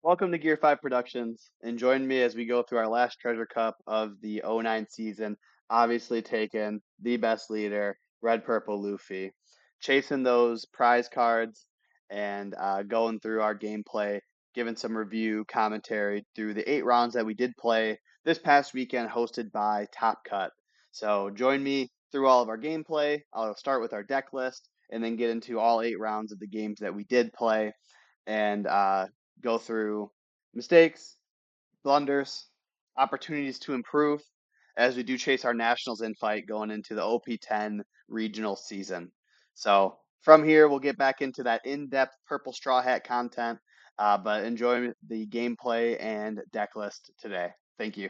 Welcome to Gear 5 Productions, and join me as we go through our last treasure cup of the '09 season, obviously taking the best leader, Red Purple Luffy, chasing those prize cards and going through our gameplay, giving some review commentary through the 8 rounds that we did play this past weekend, hosted by TopCut. So join me through all of our gameplay. I'll start with our deck list and then get into all 8 rounds of the games that we did play and go through mistakes, blunders, opportunities to improve as we do chase our nationals in fight going into the OP10 regional season. So from here, we'll get back into that in-depth purple straw hat content, but enjoy the gameplay and deck list today. Thank you.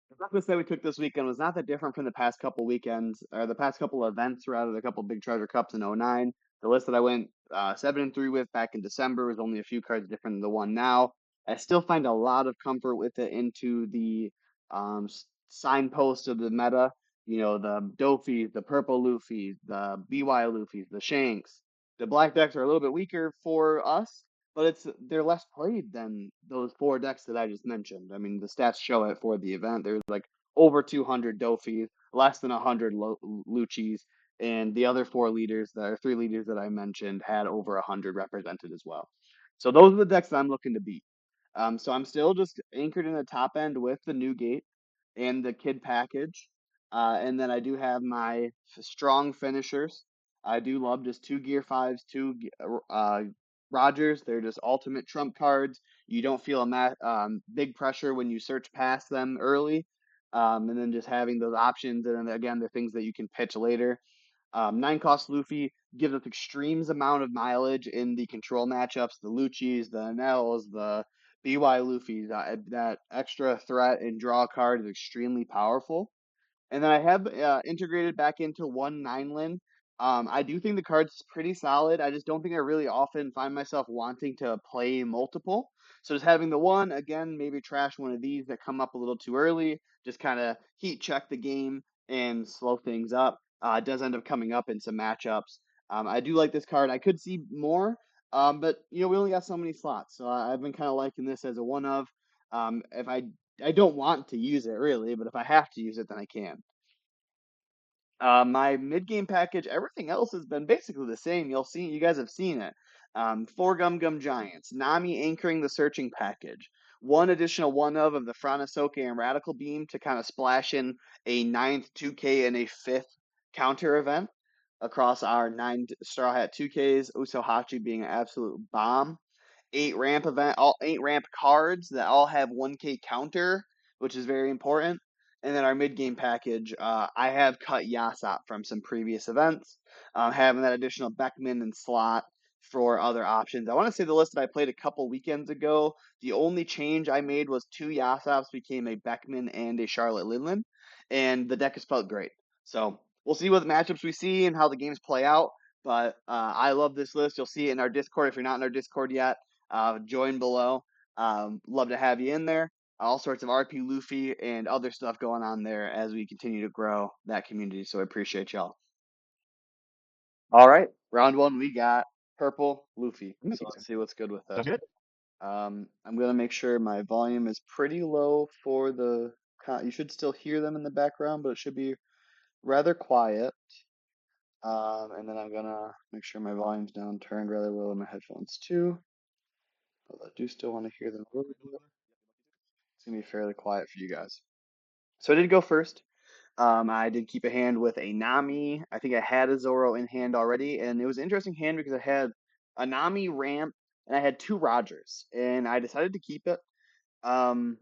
The breakfast that we took this weekend was not that different from the past couple weekends, or the past couple events, rather, the couple big treasure cups in '09. The list that I went 7-3 with back in December was only a few cards different than the one now. I still find a lot of comfort with it into the signpost of the meta. You know, the Dofis, the Purple Luffys, the BY Luffys, the Shanks. The black decks are a little bit weaker for us, but they're less played than those 4 decks that I just mentioned. I mean, the stats show it for the event. There's like over 200 Dofis, less than 100 Luccis, and the other 4 leaders, the 3 leaders that I mentioned, had over 100 represented as well. So those are the decks that I'm looking to beat. So I'm still just anchored in the top end with the new gate and the kid package. And then I do have my strong finishers. I do love just 2 Gear 5s, Rogers. They're just ultimate trump cards. You don't feel big pressure when you search past them early. And then just having those options. And then again, the things that you can pitch later. 9 cost Luffy gives us extremes amount of mileage in the control matchups. The Luccis, the Nels, the BY Luffy's. That extra threat and draw card is extremely powerful. And then I have integrated back into 1 9 Lin. I do think the card's pretty solid. I just don't think I really often find myself wanting to play multiple. So just having the one, again, maybe trash one of these that come up a little too early, just kind of heat check the game and slow things up. It does end up coming up in some matchups. I do like this card. I could see more, but we only got so many slots. So I've been kind of liking this as a one of. If I don't want to use it really, but if I have to use it, then I can. My mid game package, everything else has been basically the same. You guys have seen it. 4 Gum Giants, Nami anchoring the searching package, one additional one of the Franasoke and Radical Beam to kind of splash in a 9th 2K and a 5th counter event across our 9 Straw Hat 2Ks, Usohachi being an absolute bomb. 8 ramp cards that all have 1K counter, which is very important. And then our mid game package, I have cut Yasop from some previous events, having that additional Beckman and slot for other options. I want to say the list that I played a couple weekends ago, the only change I made was 2 Yasops became a Beckman and a Charlotte Linlin, and the deck has felt great. So we'll see what matchups we see and how the games play out. But I love this list. You'll see it in our Discord if you're not in our Discord yet. Join below. Love to have you in there. All sorts of RP Luffy and other stuff going on there as we continue to grow that community. So I appreciate y'all. All right, round one, we got Purple Luffy. So let's see what's good with Sounds it. good. I'm gonna make sure my volume is pretty low for the. You should still hear them in the background, but it should be rather quiet. And then I'm gonna make sure my volume's down, turned rather low in my headphones too. But I do still want to hear them a little bit. It's gonna be fairly quiet for you guys. So I did go first. I did keep a hand with a Nami. I think I had a Zoro in hand already, and it was an interesting hand because I had a Nami ramp and I had 2 Rogers, and I decided to keep it. Um,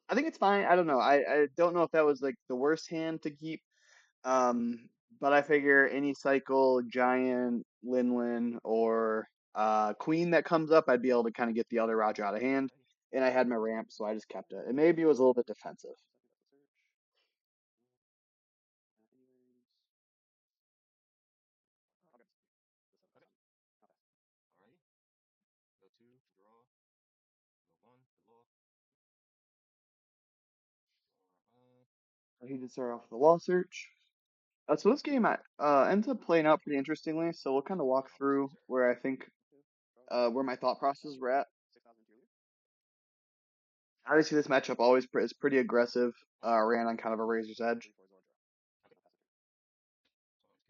I think it's fine. I don't know. I don't know if that was like the worst hand to keep. But I figure any cycle, Giant, Linlin, or Queen that comes up, I'd be able to kind of get the other Roger out of hand. And I had my ramp, so I just kept it. And maybe it was a little bit defensive. Alrighty. Go two, draw. Go one, draw. He did start off with the Law Search. So this game ends up playing out pretty interestingly. So we'll kind of walk through where I think. where my thought process were at. Obviously, this matchup always is pretty aggressive. Ran on kind of a razor's edge.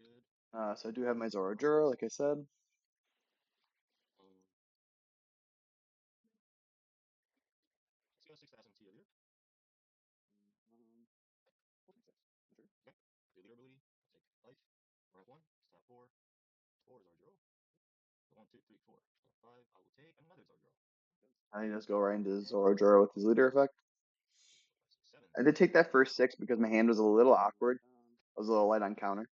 Sounds good. So I do have my Zoro, like I said. Let's go 6,000 T over here. Okay. Do leader ability. I'll take life. Rank 1. Stop 4. 4 is our draw. 1, 2, 3, 4. 5. I will take another Zardro. I think just go right into Zoro with his leader effect. 7. I did take that first 6 because my hand was a little awkward. I was a little light on counter.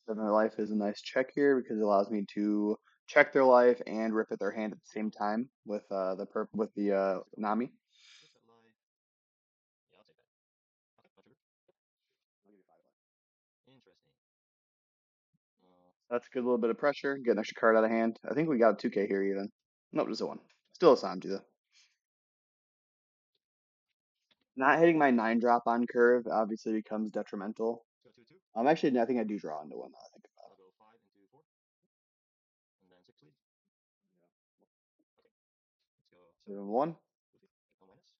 Seven life is a nice check here because it allows me to check their life and rip at their hand at the same time with the Nami. Rip that life. Yeah, I'll take that. Okay, no trigger. Interesting. That's a good little bit of pressure. Get an extra card out of hand. I think we got a 2K here even. Nope, just a 1. Still a Sanji though. Not hitting my 9 drop on curve obviously becomes detrimental. 2, 2, 2. Actually, I think I do draw into 1 though, I think about I'll go 5 into 4. And then 6, please. Okay. Let's go it. 7. 1. Luffy. No minus.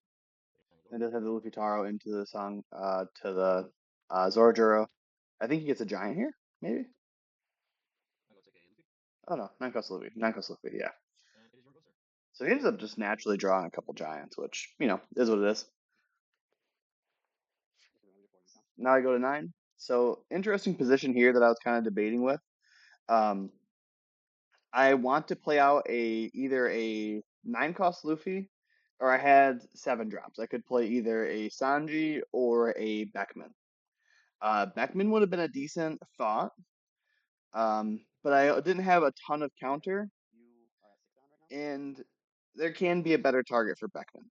And go. And does have the Luffy Taro into the song to the Zorojuro. I think he gets a giant here, maybe? I'll go take a Luffy. Oh no, 9 cost Luffy. 9 cost Luffy, yeah. And it is your go, sir. So he ends up just naturally drawing a couple giants, which, is what it is. Now I go to 9. So interesting position here that I was kind of debating with. Um, I want to play out either a 9 cost Luffy or I had 7 drops. I could play either a Sanji or a Beckman. Beckman would have been a decent thought, but I didn't have a ton of counter, and there can be a better target for Beckman.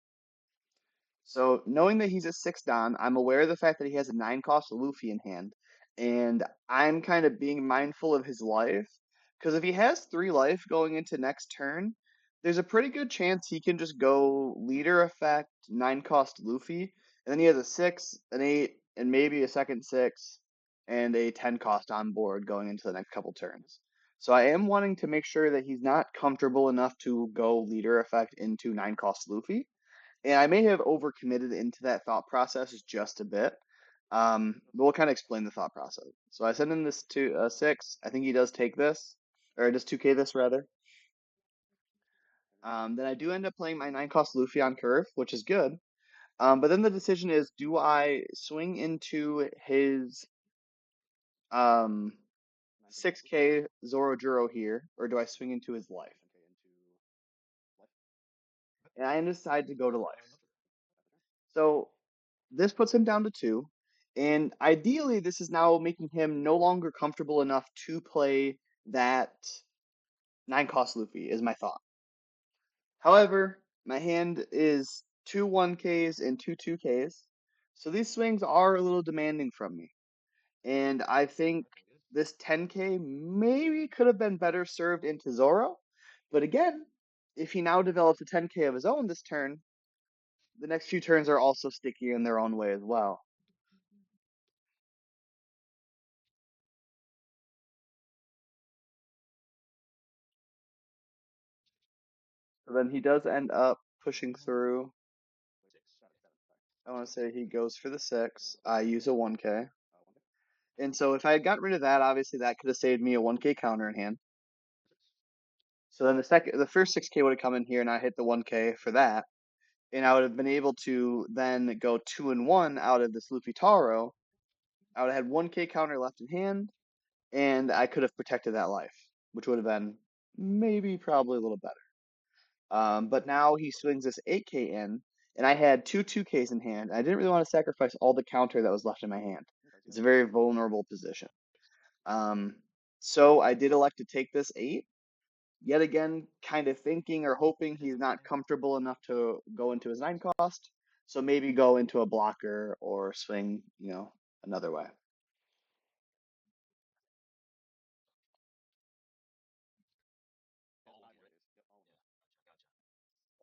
So knowing that he's a 6 Don, I'm aware of the fact that he has a 9 cost Luffy in hand, and I'm kind of being mindful of his life. Because if he has 3 life going into next turn, there's a pretty good chance he can just go leader effect, 9 cost Luffy, and then he has a 6, an 8, and maybe a second 6, and a 10 cost on board going into the next couple turns. So I am wanting to make sure that he's not comfortable enough to go leader effect into 9 cost Luffy, and I may have overcommitted into that thought process just a bit. But we'll kind of explain the thought process. So I send in this to 6. I think he does take this, or does 2K this rather. Then I do end up playing my 9 cost Luffy on curve, which is good. But then the decision is, do I swing into his 6K Zorojuro here, or do I swing into his life? And I decide to go to life. So this puts him down to 2. And ideally, this is now making him no longer comfortable enough to play that 9 cost Luffy, is my thought. However, my hand is 2 1Ks and 2 2Ks. So these swings are a little demanding from me. And I think this 10K maybe could have been better served into Zoro. But again, if he now develops a 10K of his own this turn, the next few turns are also sticky in their own way as well. So then he does end up pushing through. I want to say he goes for the 6. I use a 1K. And so if I had gotten rid of that, obviously that could have saved me a 1K counter in hand. So then the first 6K would have come in here, and I hit the 1K for that, and I would have been able to then go 2 and 1 out of this Luffy Taro. I would have had 1K counter left in hand, and I could have protected that life, which would have been maybe probably a little better. But now he swings this 8K in, and I had two 2Ks in hand. I didn't really want to sacrifice all the counter that was left in my hand. It's a very vulnerable position. Um, so I did elect to take this 8. Yet again, kind of thinking or hoping he's not comfortable enough to go into his 9 cost. So maybe go into a blocker or swing, another way.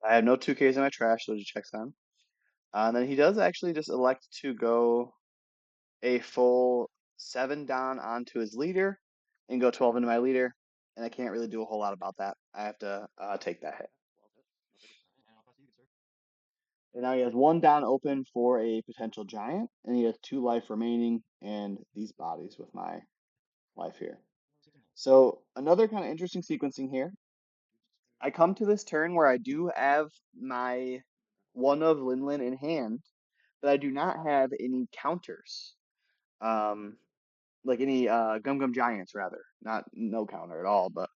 I have no 2Ks in my trash, so he checks on. And then he does actually just elect to go. a full 7 down onto his leader and go 12 into my leader. And I can't really do a whole lot about that. I have to take that hit. And I'll pass to you, good sir. And now he has 1 down open for a potential giant, and he has 2 life remaining and these bodies with my life here. 69. So another kind of interesting sequencing here. I come to this turn where I do have my one of Linlin in hand, but I do not have any counters. Um, like any Gum Gum Giants rather. Not no counter at all, but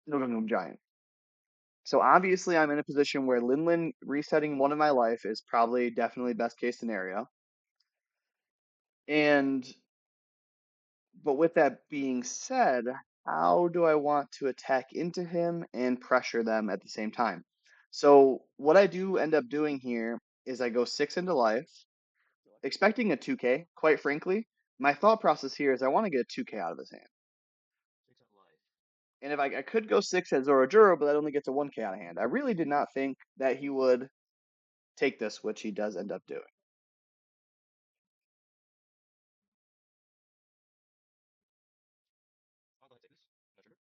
no Gum Gum Giant. So obviously I'm in a position where Linlin resetting one of my life is probably definitely best case scenario. And but with that being said, how do I want to attack into him and pressure them at the same time? So what I do end up doing here is I go 6 into life, expecting a 2K. Quite frankly, my thought process here is I want to get a 2K out of his hand. 6 at life. And if I could go 6 at Zorojuro, but that only gets a 1K out of hand. I really did not think that he would take this, which he does end up doing. I'll go ahead and take this. No trigger.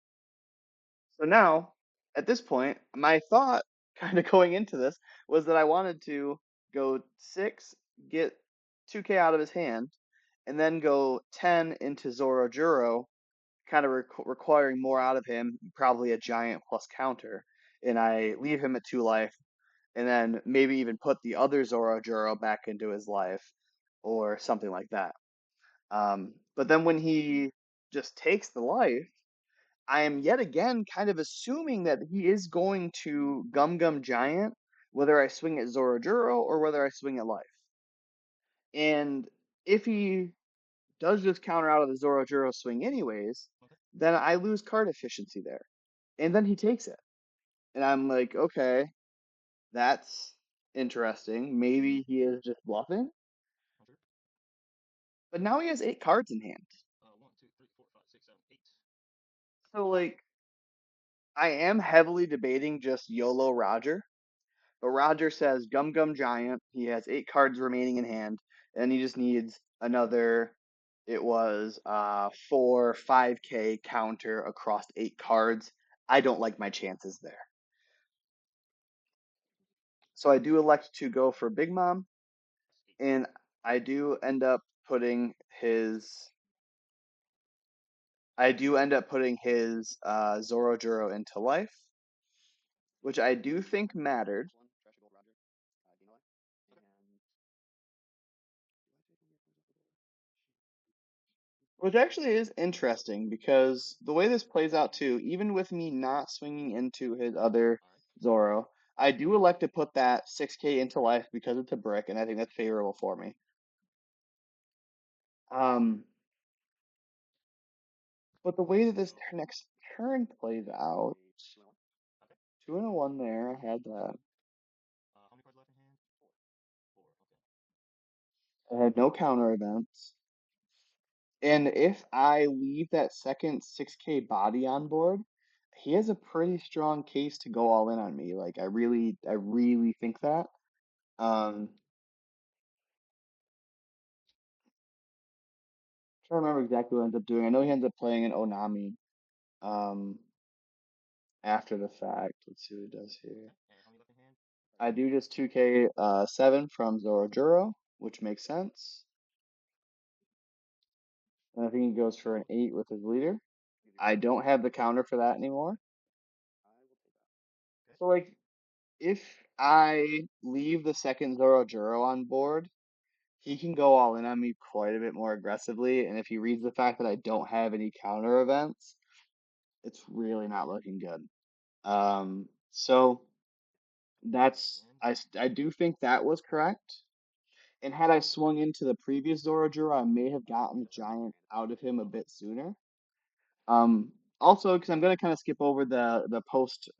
So now, at this point, my thought kind of going into this was that I wanted to go 6, get 2K out of his hand, and then go 10 into Zorojuro, kind of requiring more out of him, probably a giant plus counter. And I leave him at 2 life, and then maybe even put the other Zorojuro back into his life, or something like that. But then when he just takes the life, I am yet again kind of assuming that he is going to Gum Gum Giant, whether I swing at Zorojuro or whether I swing at life. And if he does just counter out of the Zorojuro swing anyways, Okay. then I lose card efficiency there. And then he takes it. And I'm like, okay, that's interesting. Maybe he is just bluffing. No trigger. But now he has 8 cards in hand. 1, 2, 3, 4, 5, 6, 7, 8. So, like, I am heavily debating just YOLO Roger. But Roger says Gum Gum Giant. He has 8 cards remaining in hand, and he just needs another. It was 5K counter across 8 cards. I don't like my chances there, so I do elect to go for Big Mom, That's 8. and I do end up putting his. I do end up putting his Zorojuro into life, which I do think mattered. Which actually is interesting because the way this plays out too, even with me not swinging into his other Alright. Zoro, I do elect to put that 6K into life because it's a brick, and I think that's favorable for me. Um, but the way that this Okay. next turn plays out, Okay. 2 and a 1 there, I had that. How many cards left in hand? 4. 4. Okay. I had no counter events. And if I leave that second 6K body on board, he has a pretty strong case to go all in on me. Like I really think that. Um, trying to remember exactly what he ends up doing. I know he ends up playing an Onami um after the fact. Let's see what he does here. Okay. And how many left in hand? I do just 2K 7 from Zorojuro, which makes sense. And I think he goes for an 8 with his leader. I don't have the counter for that anymore. Okay. So like if I leave the second Zorojuro on board, he can go all in on me quite a bit more aggressively. And if he reads the fact that I don't have any counter events, it's really not looking good. So that's And I do think that was correct. And had I swung into the previous Zorojuro, I may have gotten the giant out of him a bit sooner. Um, Also, because I'm gonna kind of skip over the post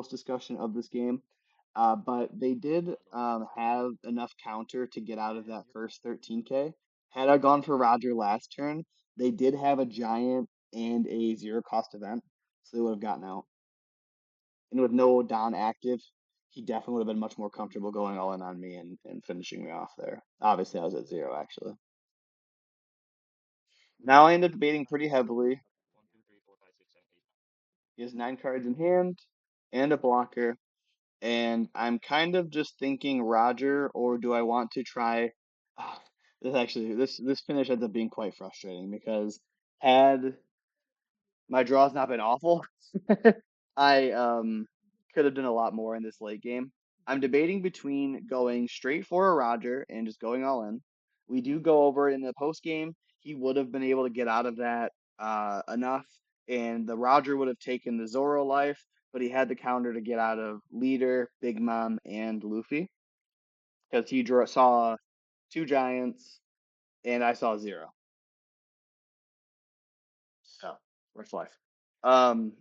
discussion of this game, but they did don't worry. have enough counter to get out of And that you're first 13K. Had I gone for Roger last turn, they did have a giant and a 0 cost event, so they would have gotten out. And with no Don active, he definitely would have been much more comfortable going all in on me and finishing me off there. Obviously, I was at zero actually. Now I end up debating pretty heavily. One, two, three, four, five, six, seven, eight. He has 9 cards in hand and a blocker, and I'm kind of just thinking Roger, or do I want to try? Ah, this finish ends up being quite frustrating because had my draw's not been awful, I could have done a lot more in this late game. I'm debating between going straight for a Roger and just going all in. We do go over it in the post game. He would have been able to get out of that enough, and the Roger would have taken the Zoro life, but he had the counter to get out of Leader, Big Mom, and Luffy because saw two giants and I saw zero. So, where's life? Um,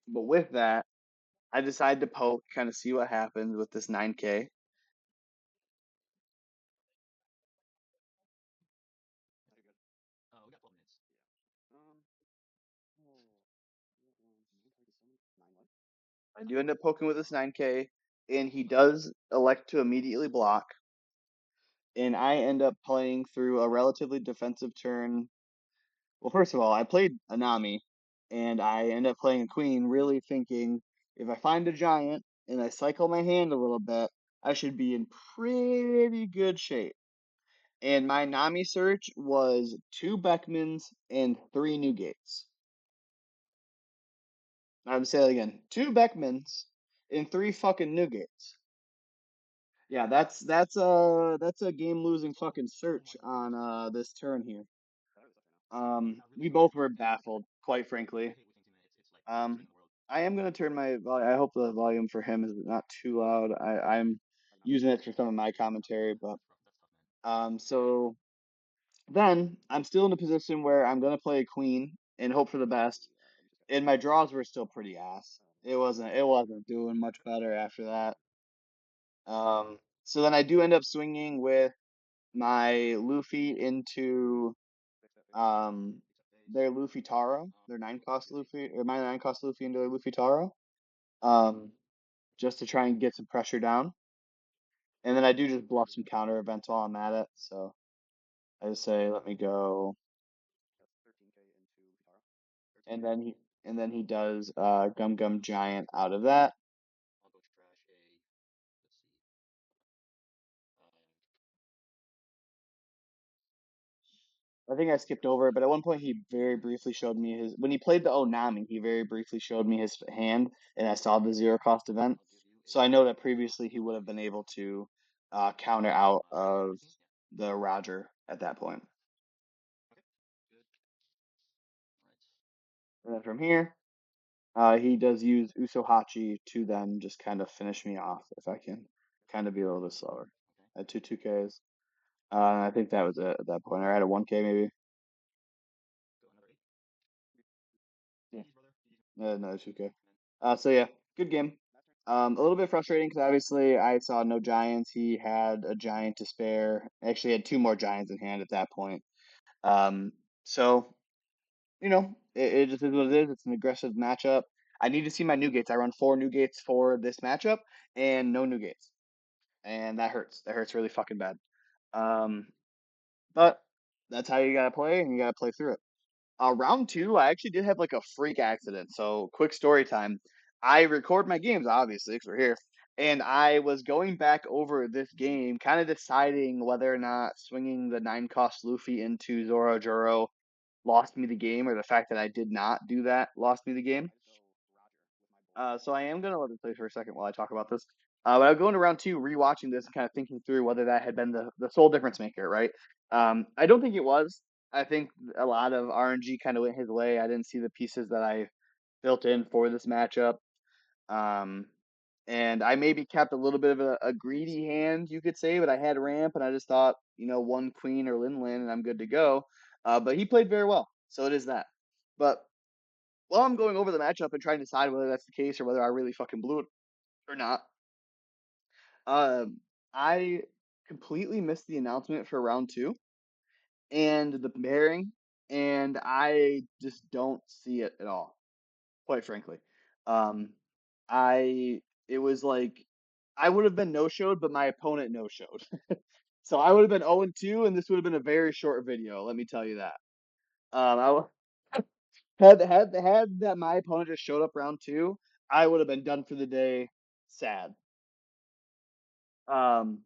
but with that, I decided to poke, kind of see what happens with this 9K. We got 12 minutes. Um, I do end up poking with this 9K, and he does elect to immediately block, and I end up playing through a relatively defensive turn. Well, first of all, I played Anami, and I end up playing a queen, really thinking if I find a giant and I cycle my hand a little bit, I should be in pretty good shape. And my Nami search was 2 Beckmans and 3 Newgates. I'm saying it again, 2 Beckmans and 3 fucking Newgates. Yeah, that's a game losing fucking Oh my search god. on this turn here. Now, really, We for both were for me, baffled, quite I frankly. hate losing 2 minutes. It's like the worst Um, feeling in the world. I am gonna turn my volume. I hope the volume for him is not too loud. I'm using it for some of my commentary, but That's tough, man. so then I'm still in a position where I'm gonna play a queen and hope for the best. And my draws were still pretty ass. It wasn't doing much better after that. So then I do end up swinging with my Luffy into um their Luffy Taro, their 9 cost Luffy, or my 9 cost Luffy into their Luffy Taro, um, just to try and get some pressure down. And then I do just bluff some counter events while I'm at it. So I just say, let me go, 13. and then he does Gum Gum Giant out of that. I'll go trash a. Let's see. I think I skipped over it, but at one point he very briefly showed me his when he played the Onami, he very briefly showed me his hand, and I saw the 0 cost event. I'll give you So I know that a. previously he would have been able to counter out Are you of racing? Yeah. the Roger at that point. Okay. Good. All right. And then from here, he does use Usohachi to then just kind of finish me off if I can kind of be a little bit slower. Okay. At 2 2Ks. I think that was it at that point. I had a 1K maybe. Go another 8. Yeah, GG's, brother. GG's, another 2K. man. So yeah, good game. A little bit frustrating because obviously I saw no giants. He had a giant to spare. Actually, had 2 more giants in hand at that point. Um, so it just is what it is. It's an aggressive matchup. I need to see my new gates. I run 4 new gates for this matchup and no new gates, and that hurts. That hurts really fucking bad. Um, but that's how you gotta play, and you gotta play through it. Round two, I actually did have like a freak accident. So, quick story time. I record my games, obviously, because we're here. And I was going back over this game, kind of deciding whether or not swinging the 9 cost Luffy into Zoro Joro lost me the game, or the fact that I did not do that lost me the game. So I am gonna let it play for a second while I talk about this. But I'll go into round two, rewatching this and kind of thinking through whether that had been the sole difference maker, right? I don't think it was. I think a lot of RNG kind of went his way. I didn't see the pieces that I built in for this matchup. Um, and I maybe kept a little bit of a greedy hand, you could say, but I had ramp and I just thought, one queen or Lin Lin and I'm good to go. But he played very well, so it is that. But while I'm going over the matchup and trying to decide whether that's the case or whether I really fucking blew it or not, um, I completely missed the announcement for round two and the pairing, and I just don't see it at all, quite frankly. Um, I it was like I would have been no showed, but my opponent no showed. So I would have been 0-2, and this would have been a very short video. Let me tell you that. I had that my opponent just showed up round two, I would have been done for the day. Sad. Um,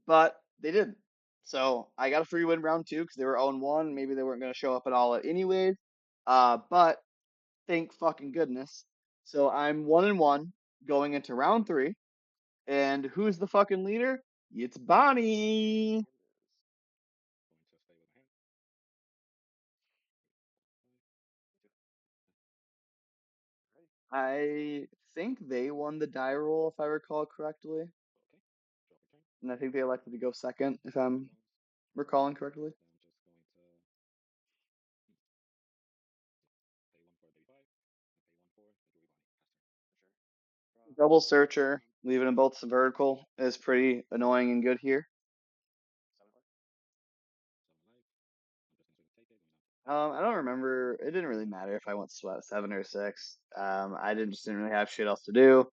but they didn't. So I got a free win round two because they were 0-1. Maybe they weren't going to show up at all anyways. But thank fucking goodness. So I'm 1-1 going into round three. And who's the fucking leader? It's Bonney. Going to stay with my hand. I think they won the die roll, if I recall correctly. Okay. Drop return. And I think they elected to go second, if I'm Bones. recalling correctly. Then I'm just going to pay one for baby 5 and pay one for the Jewelry Bonney. Pass turn. Double searcher, leaving them both vertical is pretty annoying and good here. 7 life. I'm just going to take it. Going down. I don't remember. It didn't really matter if I went sweat 7 or 6. I didn't really have shit else to do.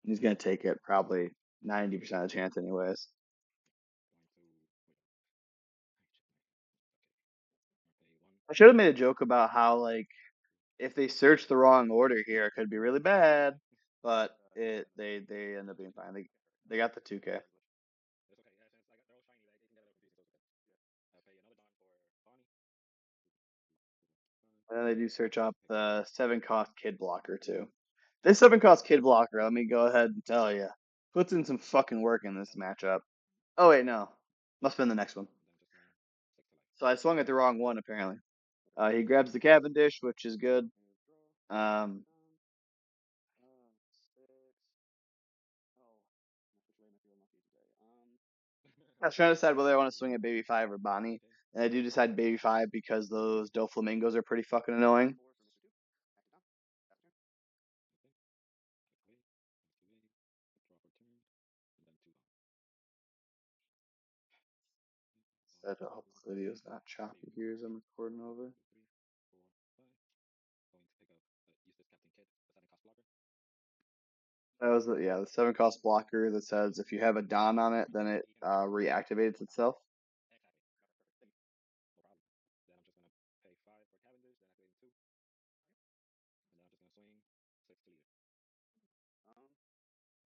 He's gonna take it probably 90% of the chance anyways. Going to wait. Okay. Pay 1. I should have made a joke about how like if they search the wrong order here, it could be really bad. But they end up being fine. They got the 2K. It's okay. Yeah, since they're all shiny, they can get it over pieces. Those are good. I'll pay another Don for Bonnie. And then they do search up the 7 cost kid blocker too. This 7 cost kid blocker, let me go ahead and tell you, puts in some fucking work in this matchup. Oh wait, no, must have been the next one. And then I'm just going 6 to life. So I swung at the wrong one apparently. He grabs the Cavendish, which is good. Um, I was trying to decide whether I want to swing at Baby 5 or Bonnie, and I do decide Baby 5 because those Doflamingos are pretty fucking annoying. Drop return. And then 2 Don. I hope the video's not choppy here as I'm recording over. 3, 4, 5. Going to pick up use this Captain Kid, the 7 cost blocker. That was the 7 cost blocker that says if you have a Don on it, then it reactivates itself. No problem. Then I'm just gonna pay 5 for Cavendish, then activating 2. And then I'm just gonna swing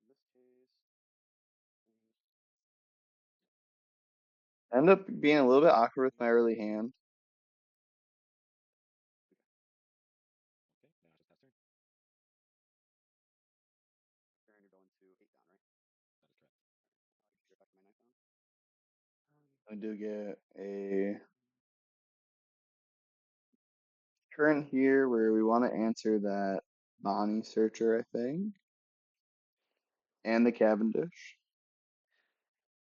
6 to leader. In this case, I end up being a little bit awkward with my early hand. Okay, then I just pass turn. That is correct. I do get a turn here where we want to answer that Bonnie searcher, I think, and the Cavendish.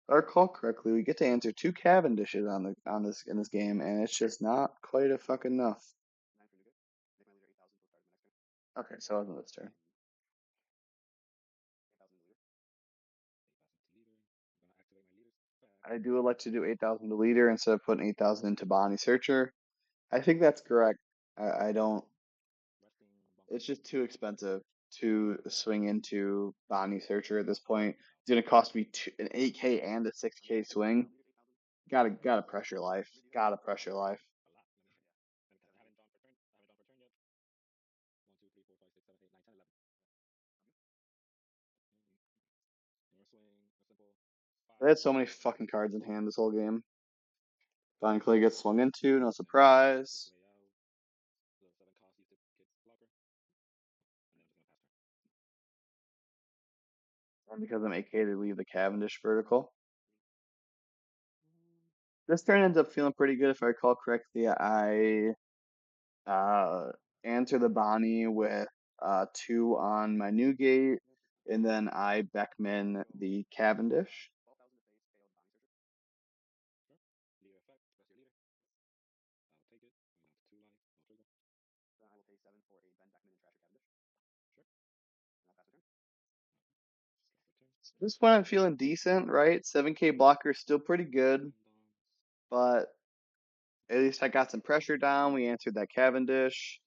If I recall correctly, we get to answer 2 Cavendishes on this in this game, and it's just not quite a fucking enough. Okay, so it wasn't this turn. 8,000 to leader. I'm gonna activate my leader's pack. I do elect to do 8,000 to leader instead of putting 8,000 into Bonnie searcher. I think that's correct. I don't. Resting It's Bunker. just too expensive to swing into Bonnie Searcher at this point. It's gonna cost me an 8K and a 6K swing. Gotta pressure life. Gotta pressure life. A lot. Let me I haven't drawn for turn. I haven't drawn for turn yet. 1, 2, 3, 4, 5, 6, 7, 8, 9, 10, 11. Your swing, a simple I 5. had so many fucking cards in hand this whole game. Bonnie Clay gets swung into, no surprise. Way out. The 7 cost use this kid's blocker. And then I'm just gonna pass turn. And because I'm 8K to leave the Cavendish vertical. This turn ends up feeling pretty good if I recall correctly. I answer the Bonnie with 2 on my new gate, and then I Beckman the Cavendish. Sure. Leader effect. Rest your leader. I'll take it. I'm down to 2 life. No trigger. Sure. Drop return. This one I'm feeling decent, right? 7K blocker is still pretty good, 10 Dons. but at least I got some pressure down. We answered that Cavendish.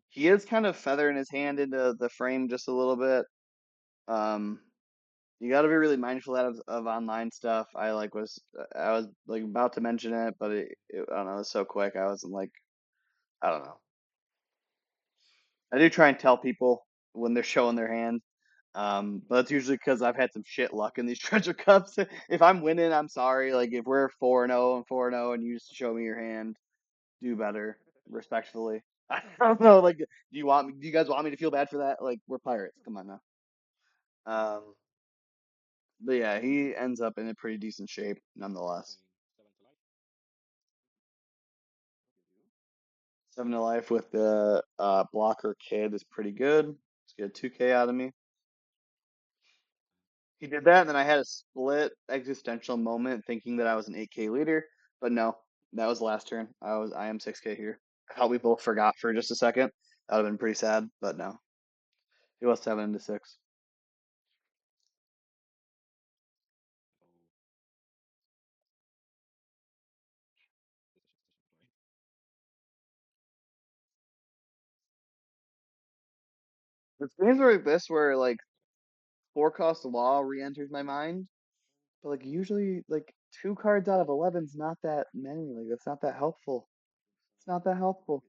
He is kind of feathering his hand into the frame just a little bit. Um, you got to be really mindful of online stuff. I was like about to mention it, but I don't know, it was so quick. I wasn't like I don't know. I do try and tell people when they're showing their hand. But it's usually because I've had some shit luck in these treasure cups. If I'm winning, I'm sorry. Like if we're 4-0 and 4-0 and you just show me your hand, do better, respectfully. I don't know. Like, do you guys want me to feel bad for that? Like, we're pirates. Come on now. Um, but yeah, he ends up in a pretty decent shape nonetheless. Seven to life with the blocker kid is pretty good. Let's get a 2K out of me. He did that, and then I had a split existential moment thinking that I was an 8K leader, but no, that was last turn. I am 6K here. I thought we both forgot for just a second. That would have been pretty sad, but no. He was 7 into 6. It's games like this where like four cost law re-enters my mind, but like usually like 2 cards out of 11 is not that many. Like that's not that helpful. It's not that helpful.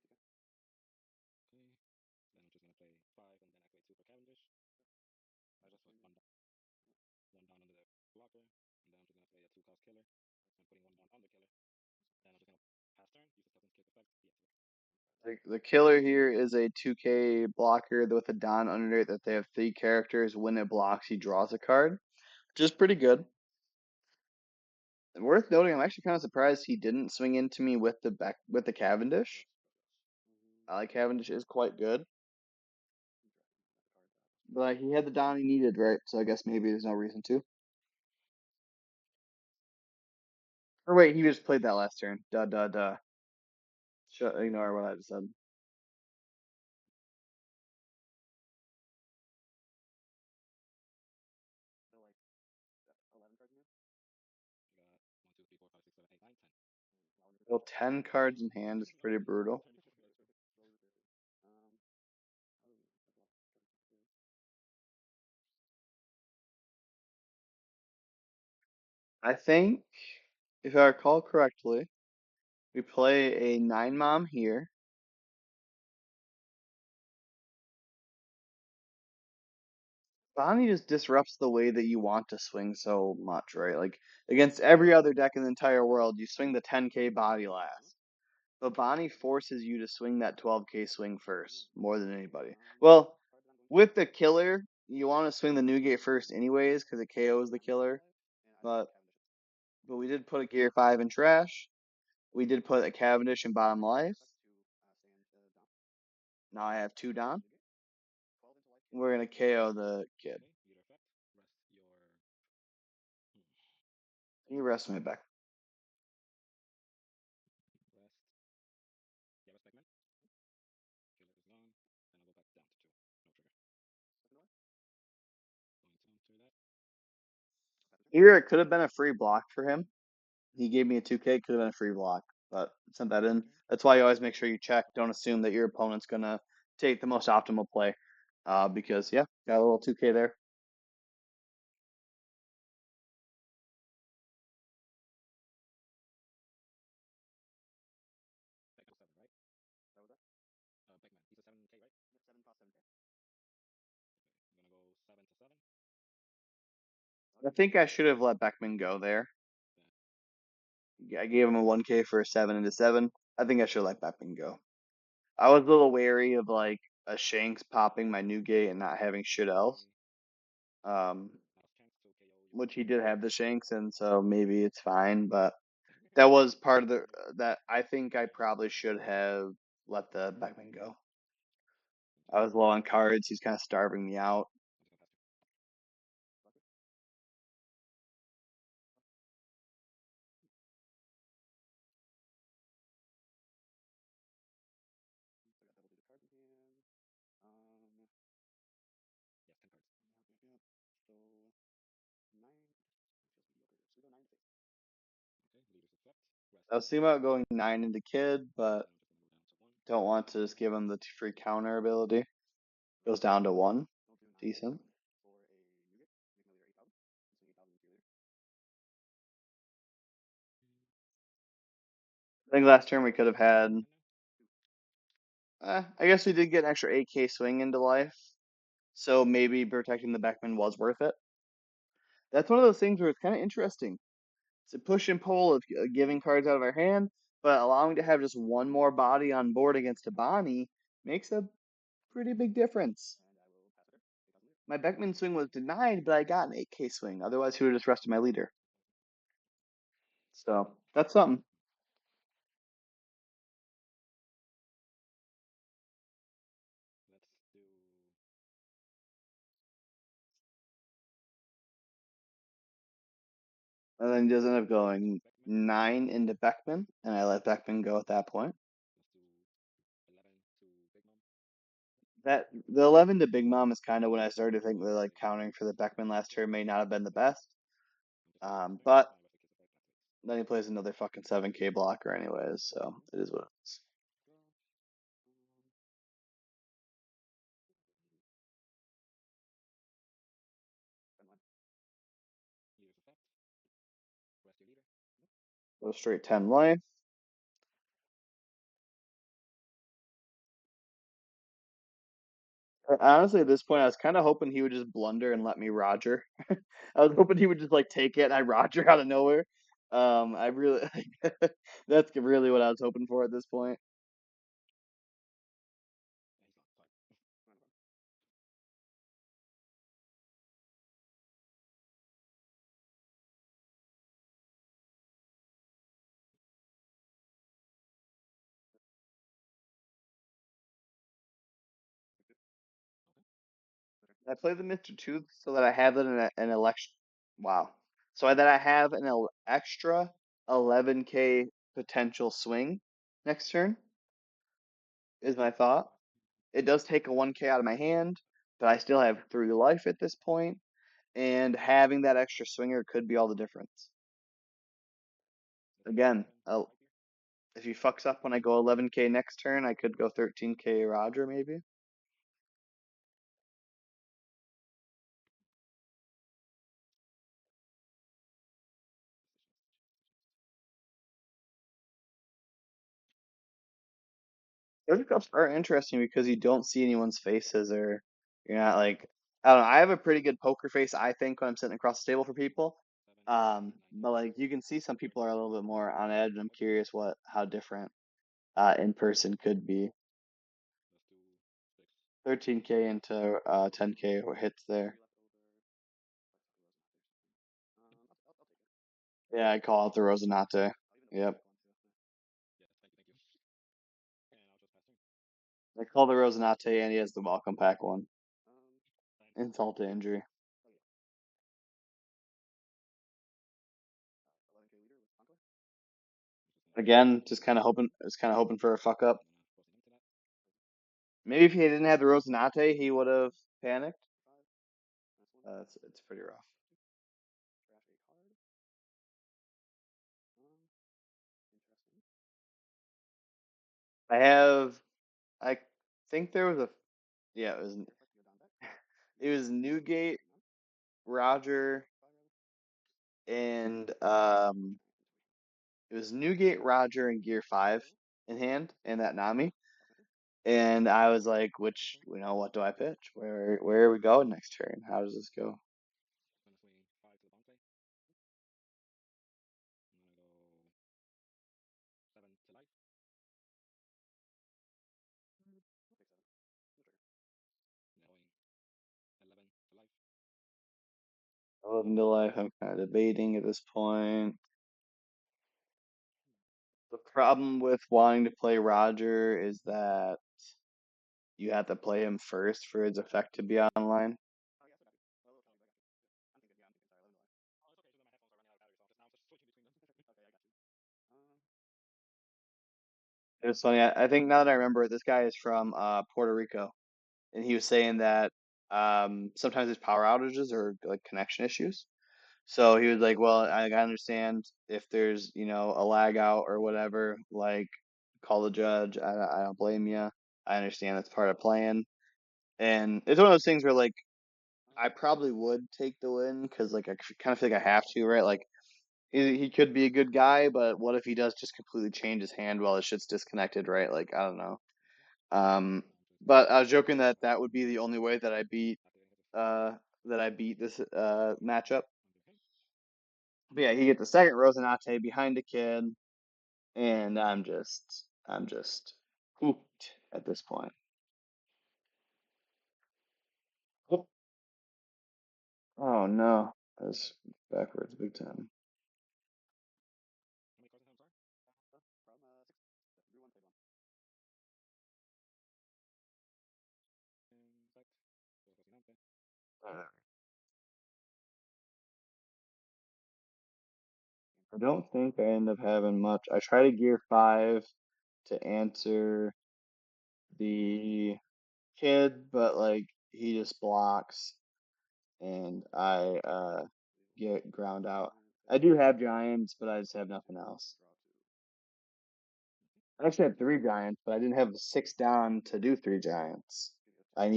Like the killer here is a 2K blocker with a Don under it that they have 3 characters. When it blocks, he draws a card, which is pretty good. And worth noting, I'm actually kind of surprised he didn't swing into me with the Cavendish. I like Cavendish is quite good, but like, he had the Don he needed, right? So I guess maybe there's no reason to. Or wait, he just played that last turn. Duh, duh, duh. Ignore what I just said. Well, 10 cards in hand is pretty brutal. I think, if I recall correctly, we play a 9 mom here. Bonney just disrupts the way that you want to swing so much, right? Like against every other deck in the entire world, you swing the 10K body last. But Bonney forces you to swing that 12K swing first, more than anybody. Well, with the killer, you want to swing the Newgate first anyways, because it KOs the killer. But but we did put a Gear 5 in trash. We did put a Cavendish in bottom life. Now I have 2 down. We're gonna KO the kid. He rests me back. Here it could have been a free block for him. He gave me a 2K, could have been a free block, but sent that in. That's why you always make sure you check. Don't assume that your opponent's gonna take the most optimal play. Because yeah, got a little 2K there. I think I should have let Beckman go there. I gave him a 1K for a 7 into 7. I think I should let Beckman go. I was a little wary of like a Shanks popping my Newgate and not having shit else. Um, which he did have the Shanks, and so maybe it's fine. But that was part of the that I think I probably should have let the Beckman go. I was low on cards. He's kind of starving me out. I was thinking about going 9 into Kid, but don't want to just give him the free counter ability. Goes down to 1. Decent. I think last turn we could have had. I guess we did get an extra 8K swing into life, so maybe protecting the Beckman was worth it. That's one of those things where it's kind of interesting. It's a push and pull of giving cards out of our hand, but allowing to have just one more body on board against a Bonney makes a pretty big difference. My Beckman swing was denied, but I got an 8K swing. Otherwise, he would have just rested my leader. So that's something. Let's do And then he does end up going Beckman. 9 into Beckman, and I let Beckman go at that point. Let's do 11 to Big Mom. That the 11 to Big Mom is kind of when I started to think that like countering for the Beckman last turn may not have been the best. I'm just But fine with the kiss effect tactics. then he plays another fucking 7K blocker anyways, so it is what it is. Draw. Use effect. Rest your leader. Go straight 10 life. Honestly, at this point, I was kind of hoping he would just blunder and let me Roger. I was hoping he would just like take it and I Roger out of nowhere. I really that's really what I was hoping for at this point. And he's gone. Fine. I play the Mr. Tooth so that I have it in an election. Wow. So that I have an extra 11K potential swing next turn is my thought. It does take a 1K out of my hand, but I still have 3 life at this point, and having that extra swinger could be all the difference. Let's do Again, 11 to Blackbeard. if he fucks up when I go 11K next turn, I could go 13K Roger maybe. Those cups are interesting because you don't see anyone's faces, or you're not like, I don't know. I have a pretty good poker face, I think, when I'm sitting across the table for people. 7, 9. But like you can see some people are a little bit more on edge. And I'm curious how different in person could be. Let's do 6. 13K into 10K hits there. Yeah, I call it the Rosinante. Yep, Yeah, thank you. And I'll just pass turn. I call the Rosinante, and he has the welcome pack one. Fine. Insult to injury. Again, just kind of hoping for a fuck up. Forcing into that. Maybe if he didn't have the Rosinante, he would have panicked. It's pretty rough. I have, I think there was a, yeah, it was Newgate, Roger, and it was Newgate, Roger, and Gear 5 in hand, and that Nami. And I was like, what do I pitch? Where are we going next turn? How does this go? Gonna swing 5 to the Bonney. I'm gonna go 7 to life. Now going 11 to life. 11 to life. I'm kind of debating at this point. The problem with wanting to play Roger is that you have to play him first for his effect to be online. Oh, it's okay. So then my headphones are running out of battery, so now I'm just switching between them. It's funny. I think now that I remember it, this guy is from Puerto Rico, and he was saying that sometimes there's power outages or like connection issues. So he was like, "Well, I understand if there's a lag out or whatever. Like, call the judge. I don't blame you. I understand that's part of playing." And it's one of those things where like I probably would take the win because like I kind of feel like I have to, right? Like he could be a good guy, but what if he does just completely change his hand while his shit's disconnected, right? Like, I don't know. Um, but I was joking that that would be the only way uh that I beat this matchup. But yeah, he gets the second Rosinante behind the kid, and I'm just hooked at this point. Oh, oh no, that's backwards big time. I don't think I end up having much. I try to gear five to answer the kid, but like he just blocks and I get ground out. I do have giants, but I just have nothing else. I actually had three giants, but I didn't have the six down to do three giants. I had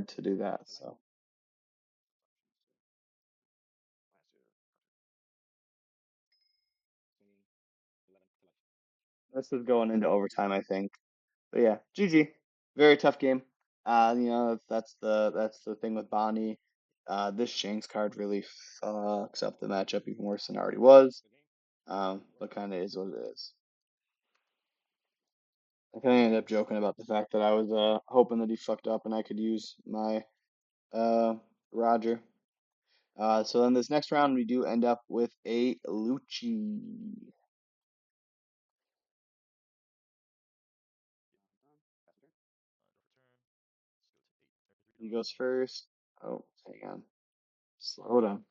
to do that, so this is going into overtime, I think. But yeah, GG. Very tough game. That's the thing with Bonney. This Shanks card really fucks up the matchup even worse than it already was. But kind of is what it is. I kind of ended up joking about the fact that I was hoping that he fucked up and I could use my uh Roger. So then this next round we do end up with a Lucci. He goes first. Oh, hang on. Slow down.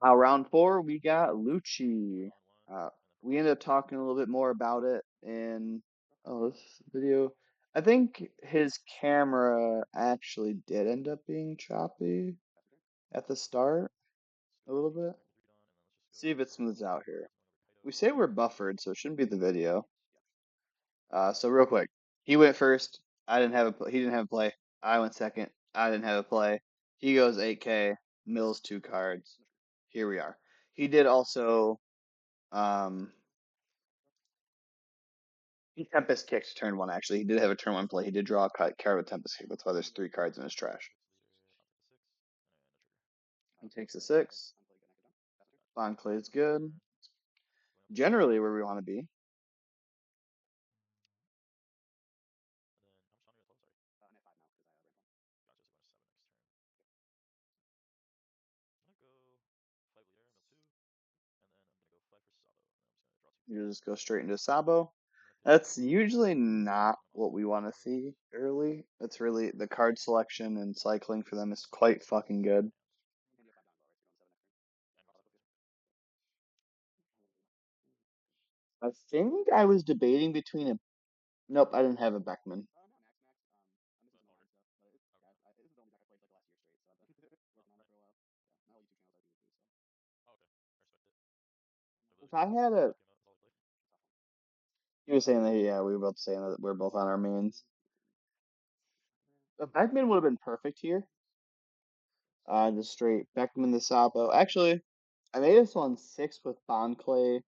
Round four, we got Lucci. Uh, we ended up talking a little bit more about it in this video. I think his camera actually did end up being choppy at the start a little bit. See if it smooths out here. We say we're buffered, so it shouldn't be the video. So real quick, he went first. I didn't have he didn't have a play. I went second. I didn't have a play. He goes 8K. Mills two cards. Here we are. He did also um he Tempest kicked turn one actually. He did have a turn one play. He did draw a card with Tempest kick. That's why there's three cards in his trash. He takes a six. Bond plays good. Generally where we want to be. You just go straight into Sabo. That's usually not what we want to see early. That's really the card selection and cycling for them is quite fucking good. I think I was debating between a nope, I didn't have a Beckman. If I had a you were saying that yeah, we were both saying that we're both on our mains. A Beckman would have been perfect here. Just straight Beckman the Sabo. Actually, I made this one six with Bond Clay,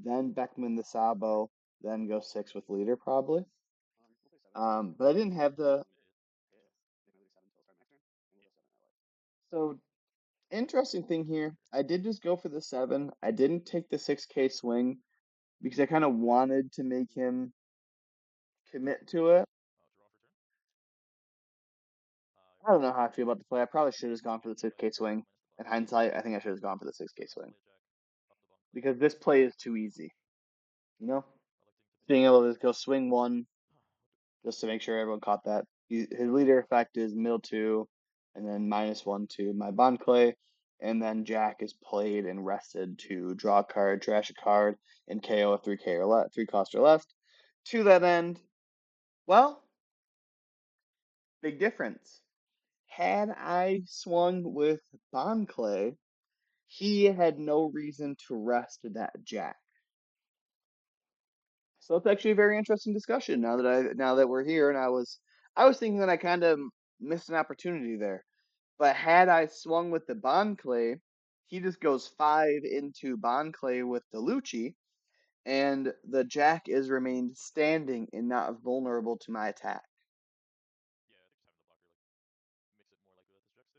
then Beckman the Sabo, then go six with leader probably. But I didn't have the so interesting thing here. I did just go for the seven. I didn't take the 6K swing because I kind of wanted to make him commit to it. I don't know how I feel about the play. I probably should have gone for the 6K swing. In hindsight, I think I should have gone for the 6K swing because this play is too easy. You know, being able to just go swing one just to make sure everyone caught that. His leader effect is mill two, and then -1 to my Bond Clay, and then Jack is played and rested to draw a card, trash a card, and KO a 3K or less, 3 cost or less. To that end, well, big difference. Had I swung with Bond Clay, he had no reason to rest that Jack. So it's actually a very interesting discussion now that we're here, and I was thinking that I kind of missed an opportunity there. But had I swung with the Bond Clay, he just goes 5 into Bond Clay with the Lucci, and the Jack is remained standing and not vulnerable to my attack. Yeah, I think just having the blocker like makes it more likely that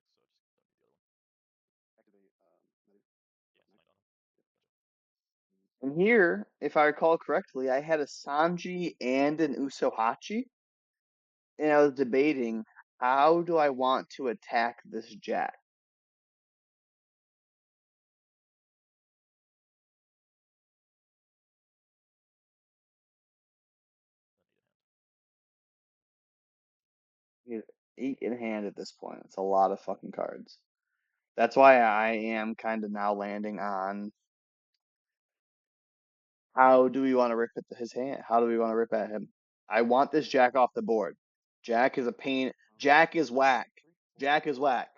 this Jack sticks, so just don't need the other one. Yeah, it's 9 on him. Gotcha. And here, if I recall correctly, I had a Sanji and an Usohachi, and I was debating how do I want to attack this Jack. He 8 in hand at this point. It's a lot of fucking cards. That's why I am kind of now landing on how do we want to rip at his hand? How do we want to rip at him? I want this Jack off the board. Jack is a pain. Jack is whack. Jack is whack.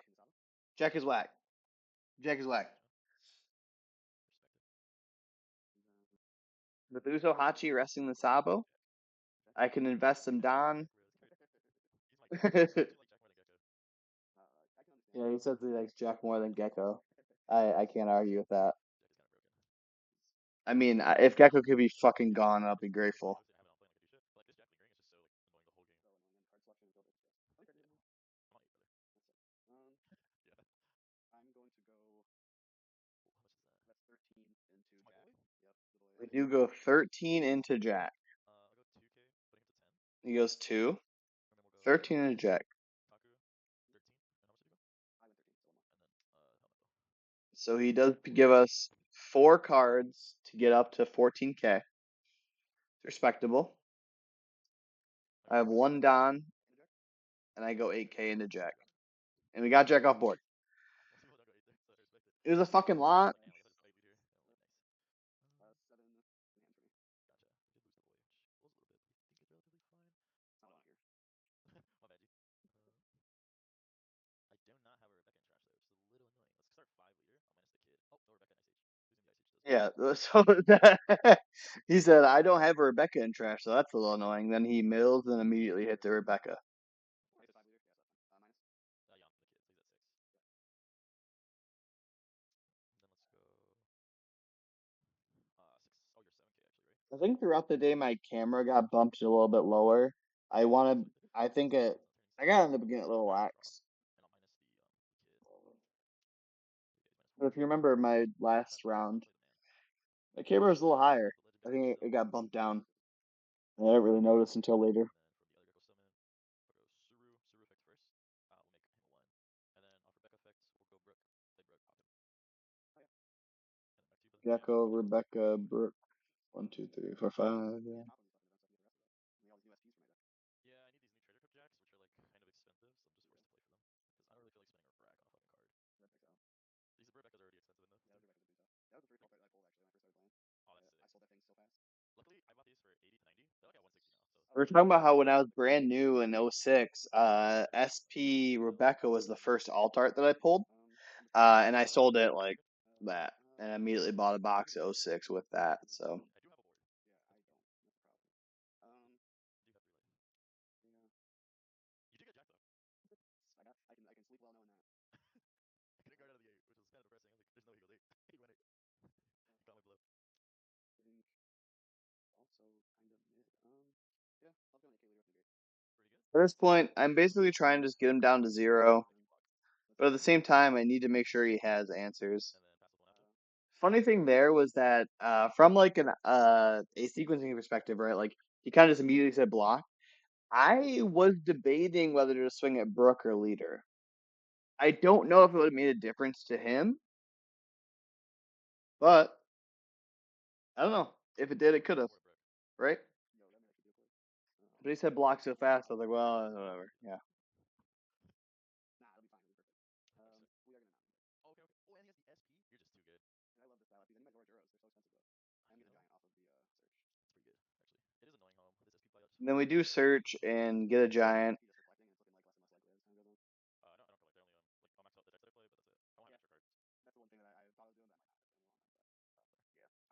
Jack is whack. Jack is whack. With Uso Hachi resting the Sabo, I can invest some Don. He's my guy. I actually like Jack more than Gecko. Yeah, he says he likes Jack more than Gecko. I can't argue with that. Jack is kind of broken. I mean, if Gecko could be fucking gone, I'll be I grateful. was gonna have it on play and I could do shit. But like this Jack lingering is just so like annoying the whole game. I'm on 8, brother. Yeah. Ooh, how much is that? It's my boy? We do go 13 into Jack. I'll go 2K, putting him to 10. He goes 2. And then we'll go 13 into Jack. Kaku, 13. And how much did he go? And then helmet though. So he does give us 4 cards to get up to 14K. Respectable. I I go have 8K. 1 Don, and I go 8K into Jack. And we got Jack off board. Most people don't go 8 there, so I respect it. It was a fucking lot. Damn, I guess I just played leader. Oh, nice. Gotcha. We did lose the boy, which blows a little bit. I think it's relatively fine. My bad, G. I do not have a Rebecca in trash though, which is a little annoying. Let's start 5 leader. I'll minus the kid. Oh, no Rebecca in ICH. Losing the ICH does bug me. Yeah, so he said, I don't have a Rebecca in trash, so that's a little annoying. Then he mills and immediately hit the Rebecca. What's this? Yeah, the kid. So he's at 6. And then let's go. 6. Oh, you're 7K actually, right? I think throughout the day my camera got bumped a little bit lower. I Oh, want to, respect it. I think it, So turning I 7. got in the beginning a little Yeah, no problem. lax. And I'll minus the kid. But if you He's -1. remember my What kind last of trash is this? round, I'll play the man. the camera was a little higher. The I legendary think it Brazil. got bumped down. I didn't really notice until later. And then for the other Gecko summon, we'll go Suru. Suru effects first. We'll make him a 1. And then off Rebecca effects, we'll go Brook. Play Brook, pop him. And then back to you, brother. Gecko, Rebecca, Brooke. 1, 2, 3, 4, 5. Yeah. Yeah, I need these new Trader Cup jacks, which are like kind of expensive, so I'm just forced to play for them. Because I don't really feel like spending a rack on a fucking card. These Rebecca's are already expensive enough too. Oh, that's sick. Luckily, I bought these for 80 to 90. They're like at 160 now, so We were talking about how when I was brand new in '06, SP Rebecca was the first alt art that I pulled. And I sold it like that, and immediately bought a box of '06 with that. So I do have a board. I do have 3 life. You did get Jack though. I couldn't guard out of the 8, which was kind of depressing. I was like, there's no way he goes 8. He went 8. He caught my bluff. Pretty good. at this point, I'm basically trying to just get him down to 0, Making block. but at the same time, I need to make sure he has answers. And then pass with 1 after. Funny thing there was that from like an a sequencing perspective, right? Like he kind of just immediately said block. I was debating whether to swing at Brook or Leader. I don't know if it would have made a difference to him, but I don't know. If it did, it could have, Or Brook. right? But he said block so fast, I was like, well, whatever. Yeah. We're sick. Oh, okay, okay. Oh, and he has the SP. You're just too good. I know. It's pretty good, actually. It is annoying how this SP flyouts And then we work. do search and get a giant. No, I don't collect. I only like I'll max out the decks that I play, but that's it. I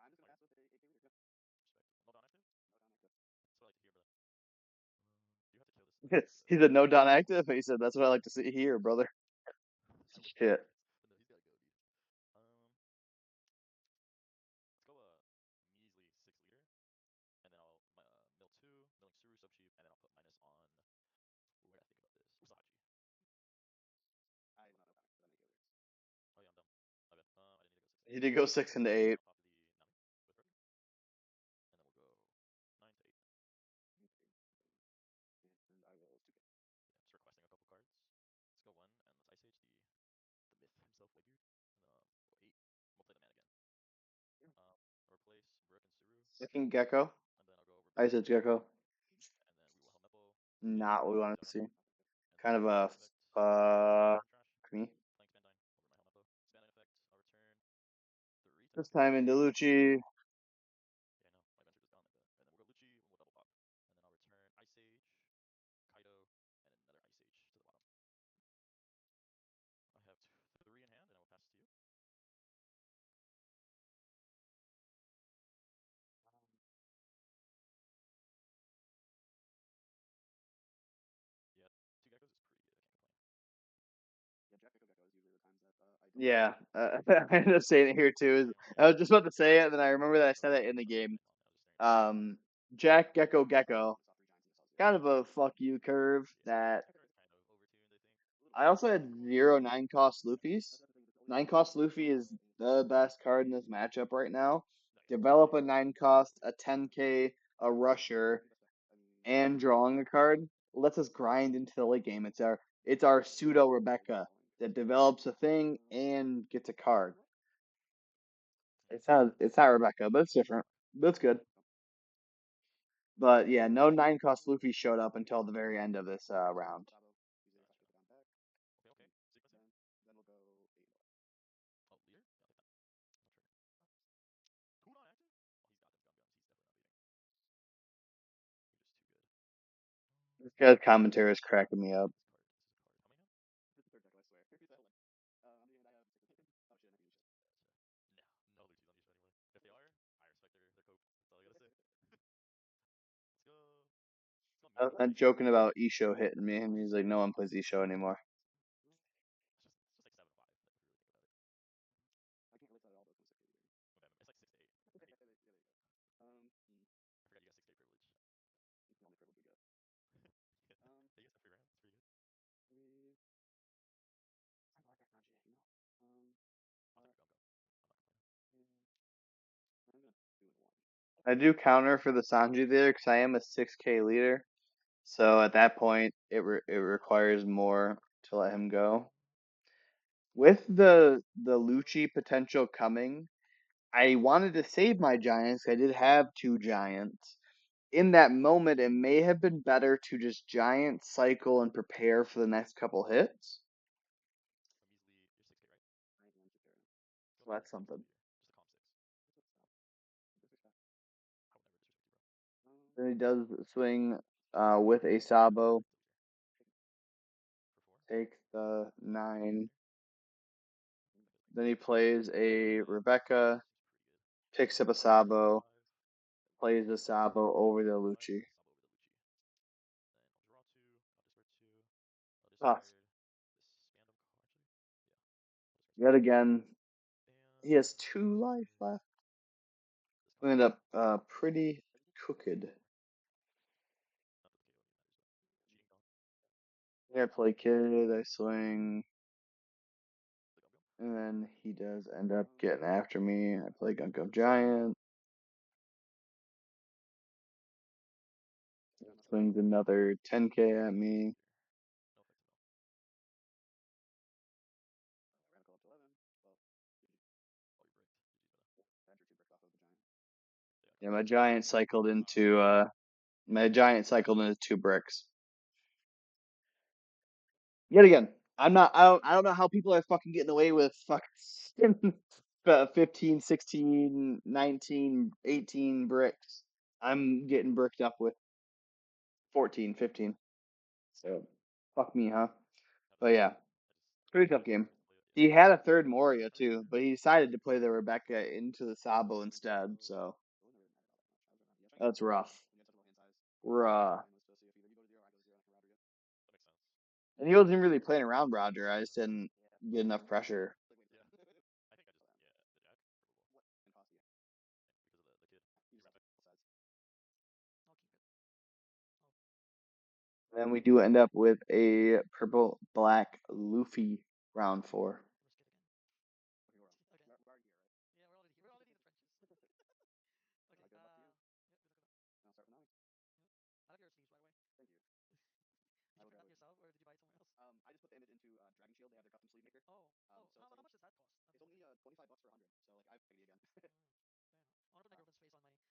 won't have extra cards. Oh, fair. Respect. No Don active? He said no Don active. He said that's what I like to see here, brother. Shit. But no, he's got goatees. Let's go measly 6 liter, and then I'll mill two, milling Suru sub cheap, and then I'll put minus on. What did I think about this? Usahachi. Oh yeah, I'm dumb. Okay. I didn't need to go 6 He into 8. did go 6 into 8. I'll pop the Nami with Rogue, and then we'll go 9 to 8. Yeah, just requesting a couple cards. Let's go one, and let's Ice Age the myth himself, Whitebeard. And go 8. We'll play the man again. Replace Brook and Suru, Second Gecko. and then I'll go Ice replace Edge Gecko. and then we will Helmeppo, Blaze, Not what we want to Gunner, see. and then Kind of Expanding a Effect. fuck Trash. me. Playing Spandine over my Helmeppo. Expanding Effect. I'll return 3 This technically. time into Lucci. Yeah, I know. My adventure just gone like that. And then we'll go Lucci, and we'll double pop. And then I'll return Ice Age, Kaido, and another Ice Age to the bottom. I have 3 in hand, and I will pass it to you. Yeah, 2 geckos is pretty good. I can't complain. Yeah, I ended up saying it here too. I was just about to say it, and then I remember that I said it in the game. Long. I was just staring at the screen. Um, Jack Gecko Gecko. Kind of a fuck you curve Yeah, that that card's kind of overtuned, I think. I also had 0 9 cost Luffy's. 9 cost Luffy is the best card in this matchup right now. Nice. Develop a 9 cost, a 10k, a rusher, and drawing a card lets us grind into the late game. It's our pseudo Rebecca that develops a thing and gets a card. It's not Rebecca, but it's different. That's good. But yeah, no 9 cost Luffy showed up until the very end of this round. Gotcha. Okay, okay. Sequencing. Oh, leader? Yeah, I'll take that. No trigger. Who not active? Oh, he's got them gum gums. He's definitely not beating. You're just too good. This guy's commentary is cracking me up. This card. This is a card. How many now? Gotcha. No, no Lucci's on Yusha anymore. If they are, I respect their cope. That's all I gotta say. Let's go. Let's go measly I'm 8. joking about Isho hitting me, and he's like, no one plays Isho anymore. It's just like 7-5. Like, if you really think about it. Okay, it's like 6 to 8. 8. I forgot you got 6 to 8 privilege. Yeah, you guys have free round. It's pretty good. I'll take the gum gum. I'm not complaining. I do counter for the Sanji there because I am a 6k leader. So at that point, it requires more to let him go. With the Lucci potential coming, I wanted to save my giants. I did have 2 giants. In that moment, it may have been better to just giant cycle and prepare for the next couple hits. So measly, you're 6K, right? Go So measly that's 6 into something. leader. Just a calm 6. I would never disrespect you, bro. Then he does swing with a Sabo, It's a leader. For 4. take the 9. I feel like Then he plays a Rebecca, seems pretty good. picks up a I'll go Sabo, 5. plays the Sabo over the Lucci. And Sabo over the Lucci. Then I'll draw 2. I'll discard 2. I'll Ah, discard this Spandam card, actually. Yeah. I'll discard yet Spandam. again, he And has I'll 2 life play left. this We card. end up pretty cooked. Not that the KO matters, but cheating gone. I play Kid, I swing, The gum gum. and then he does end up getting after me. I play Gunk of Giant, swings another 10k at It's a me. leader. No effective no. Oh, you're bricked. GG's, brother. They got Yeah, cooked. Wow. my giant cycled into 2 bricks. Yet again, I don't know how people are fucking getting away with fucking 15, 16, 19, 18 bricks. I'm getting bricked up with 14, 15. So fuck me, huh? How does But that? yeah, I pretty mean, tough game. just play it. Yeah. He had a third Moria too, but he decided to play the Rebecca into the Sabo instead. So that's rough. Bruh. And he wasn't really playing around Roger. I just didn't get enough pressure. Yeah. I think I just the Jack removal because of the kid. Your graphic. I'll keep it. Oh, Then we do end up with a purple black Luffy round 4. risk it again. Okay. Yeah, we're already in the trenches. Okay. Yeah, good luck. Yeah. I like your sleeves, by the way. Did you print that yourself, or did you buy it somewhere else? I just put the image into Dragon Shield. They have their custom sleeve maker. Oh, oh. So How it's like much does that cost? it's only 25 bucks for 100. So like I paid again. Fair enough. I want to put my girlfriend's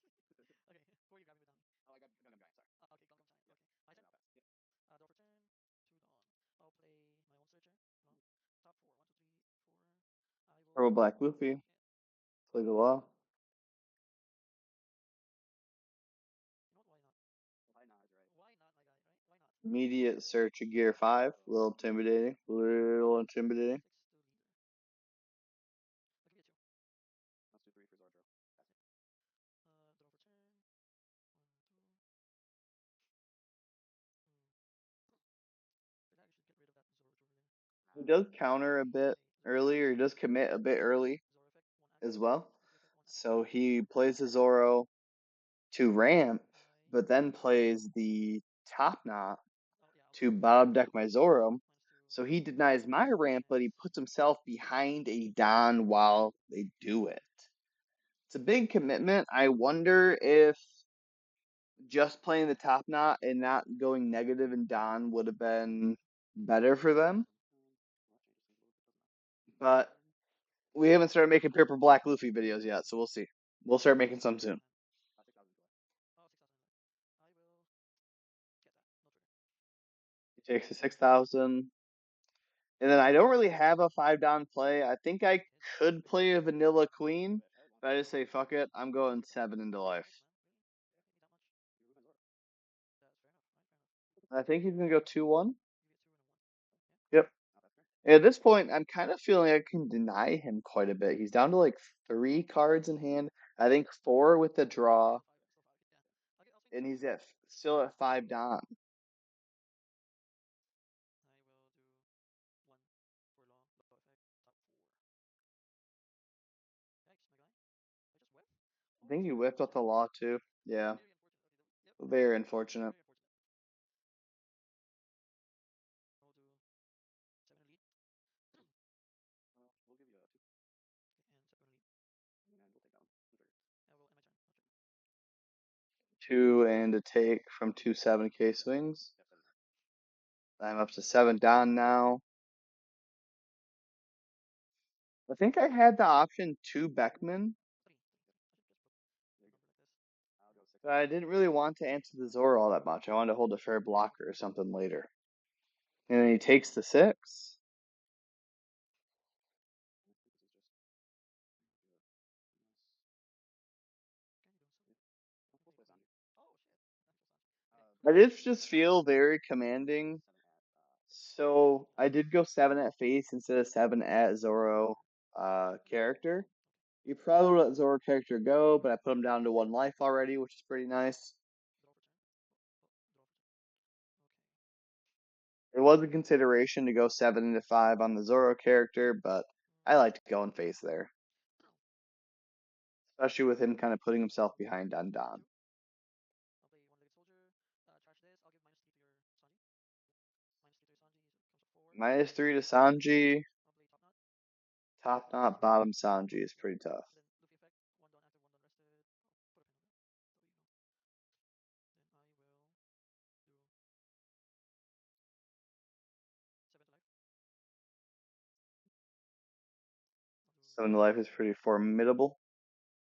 face on my sleeve just so I can see. Okay, who are you grabbing with Donnie? Oh, I got Gundam Giant. Sorry. Okay, Gum Gum Giant. Okay, my And turn. now pass. Yep. Draw for turn. 2 Dawn. I'll play my own searcher. No. Top four. 1, 2, 3, 4. I Purple will. black Luffy. Yeah. Play the law. You know what? Why not? Why not? Right. Why not, my guy? Right? Why not? Immediate search of gear 5. A little intimidating. A little intimidating. 6 to leader. I'll give you a 2. Let's do 3 for Zordro. Draw for turn. 1, 2. I feel like I should get rid of that Zoro over there. He does counter a bit Okay, Luffy early, or he does commit a bit early Zoro effect, 1 as active. well. Luffy effect, 1 active. So he plays the Zoro to ramp, I. but then plays the top knot Oh, yeah, I'll to go bottom deck my Zoro. -2. So he denies my ramp, but he puts himself behind a Don while they do it. It's a big commitment. I wonder if just playing the top knot and not going negative in Don would have been better for them. But we haven't started making purple black Luffy videos yet, so we'll see. We'll start making some soon. Oh, 6,000 I will get that. No trigger. He takes the 6,000. And then I don't really have a 5 down play. I think I Hit. could play a vanilla queen, but I just say fuck it. I'm going 7 into life. Nice, man. Really? Hit me that much? That's fair enough, right? Fair enough. I think he's gonna go 2-1. You get 2 and a 1. Yeah? Yep. At this point, I'm kind of feeling I can deny him quite a bit. He's down to like 3 cards in hand. I think 4 with the draw, Still 5. Still 5. Yeah. I'll swing for and 5. he's at still at 5 down. I will do 1 for law effect. Top 4. Yikes, my guy. I just whiffed? I Oh, think that's he very whipped out unfortunate. the law too. Yeah, Very unfortunate. Okay, yep. very unfortunate. Very unfortunate. I'll do 7 elite. And 7 elite. I will end my turn. No trigger. 2 and a take from 2 7K swings. I'm up to 7 down now. I think I had the option 2 Beckman, 3. 3. I should just put a number like this. but I didn't really want to answer the Zoro all that much. I wanted to hold a fair blocker or something later. And then he takes the 6. Can you doing so? I can play Queen. Oh shit. Actual Sanji. Okay. I did just feel very commanding. So I did go 7 at face instead of 7 at Zoro character. You probably let Zoro character go, but I put him down to 1 life already, which is pretty nice. Draw for turn. Draw for turn. Okay. It was a consideration to go 7 into 5 on the Zoro character, but I liked going face there, especially with him kind of putting himself behind on Don. 2. I'll play one-legged soldier. Trash this. I'll give -3 to your Sanji. -3 to your Sanji. So comes to 4. -3 to Sanji. I'll play top knot. Top knot, bottom Sanji is pretty tough. Then Luffy effect. 1 Dawn active, 1 Dawn rested. Oh, put a pin on that. So you know. Then I will do 7 to life. I'll do 7 to life is pretty formidable.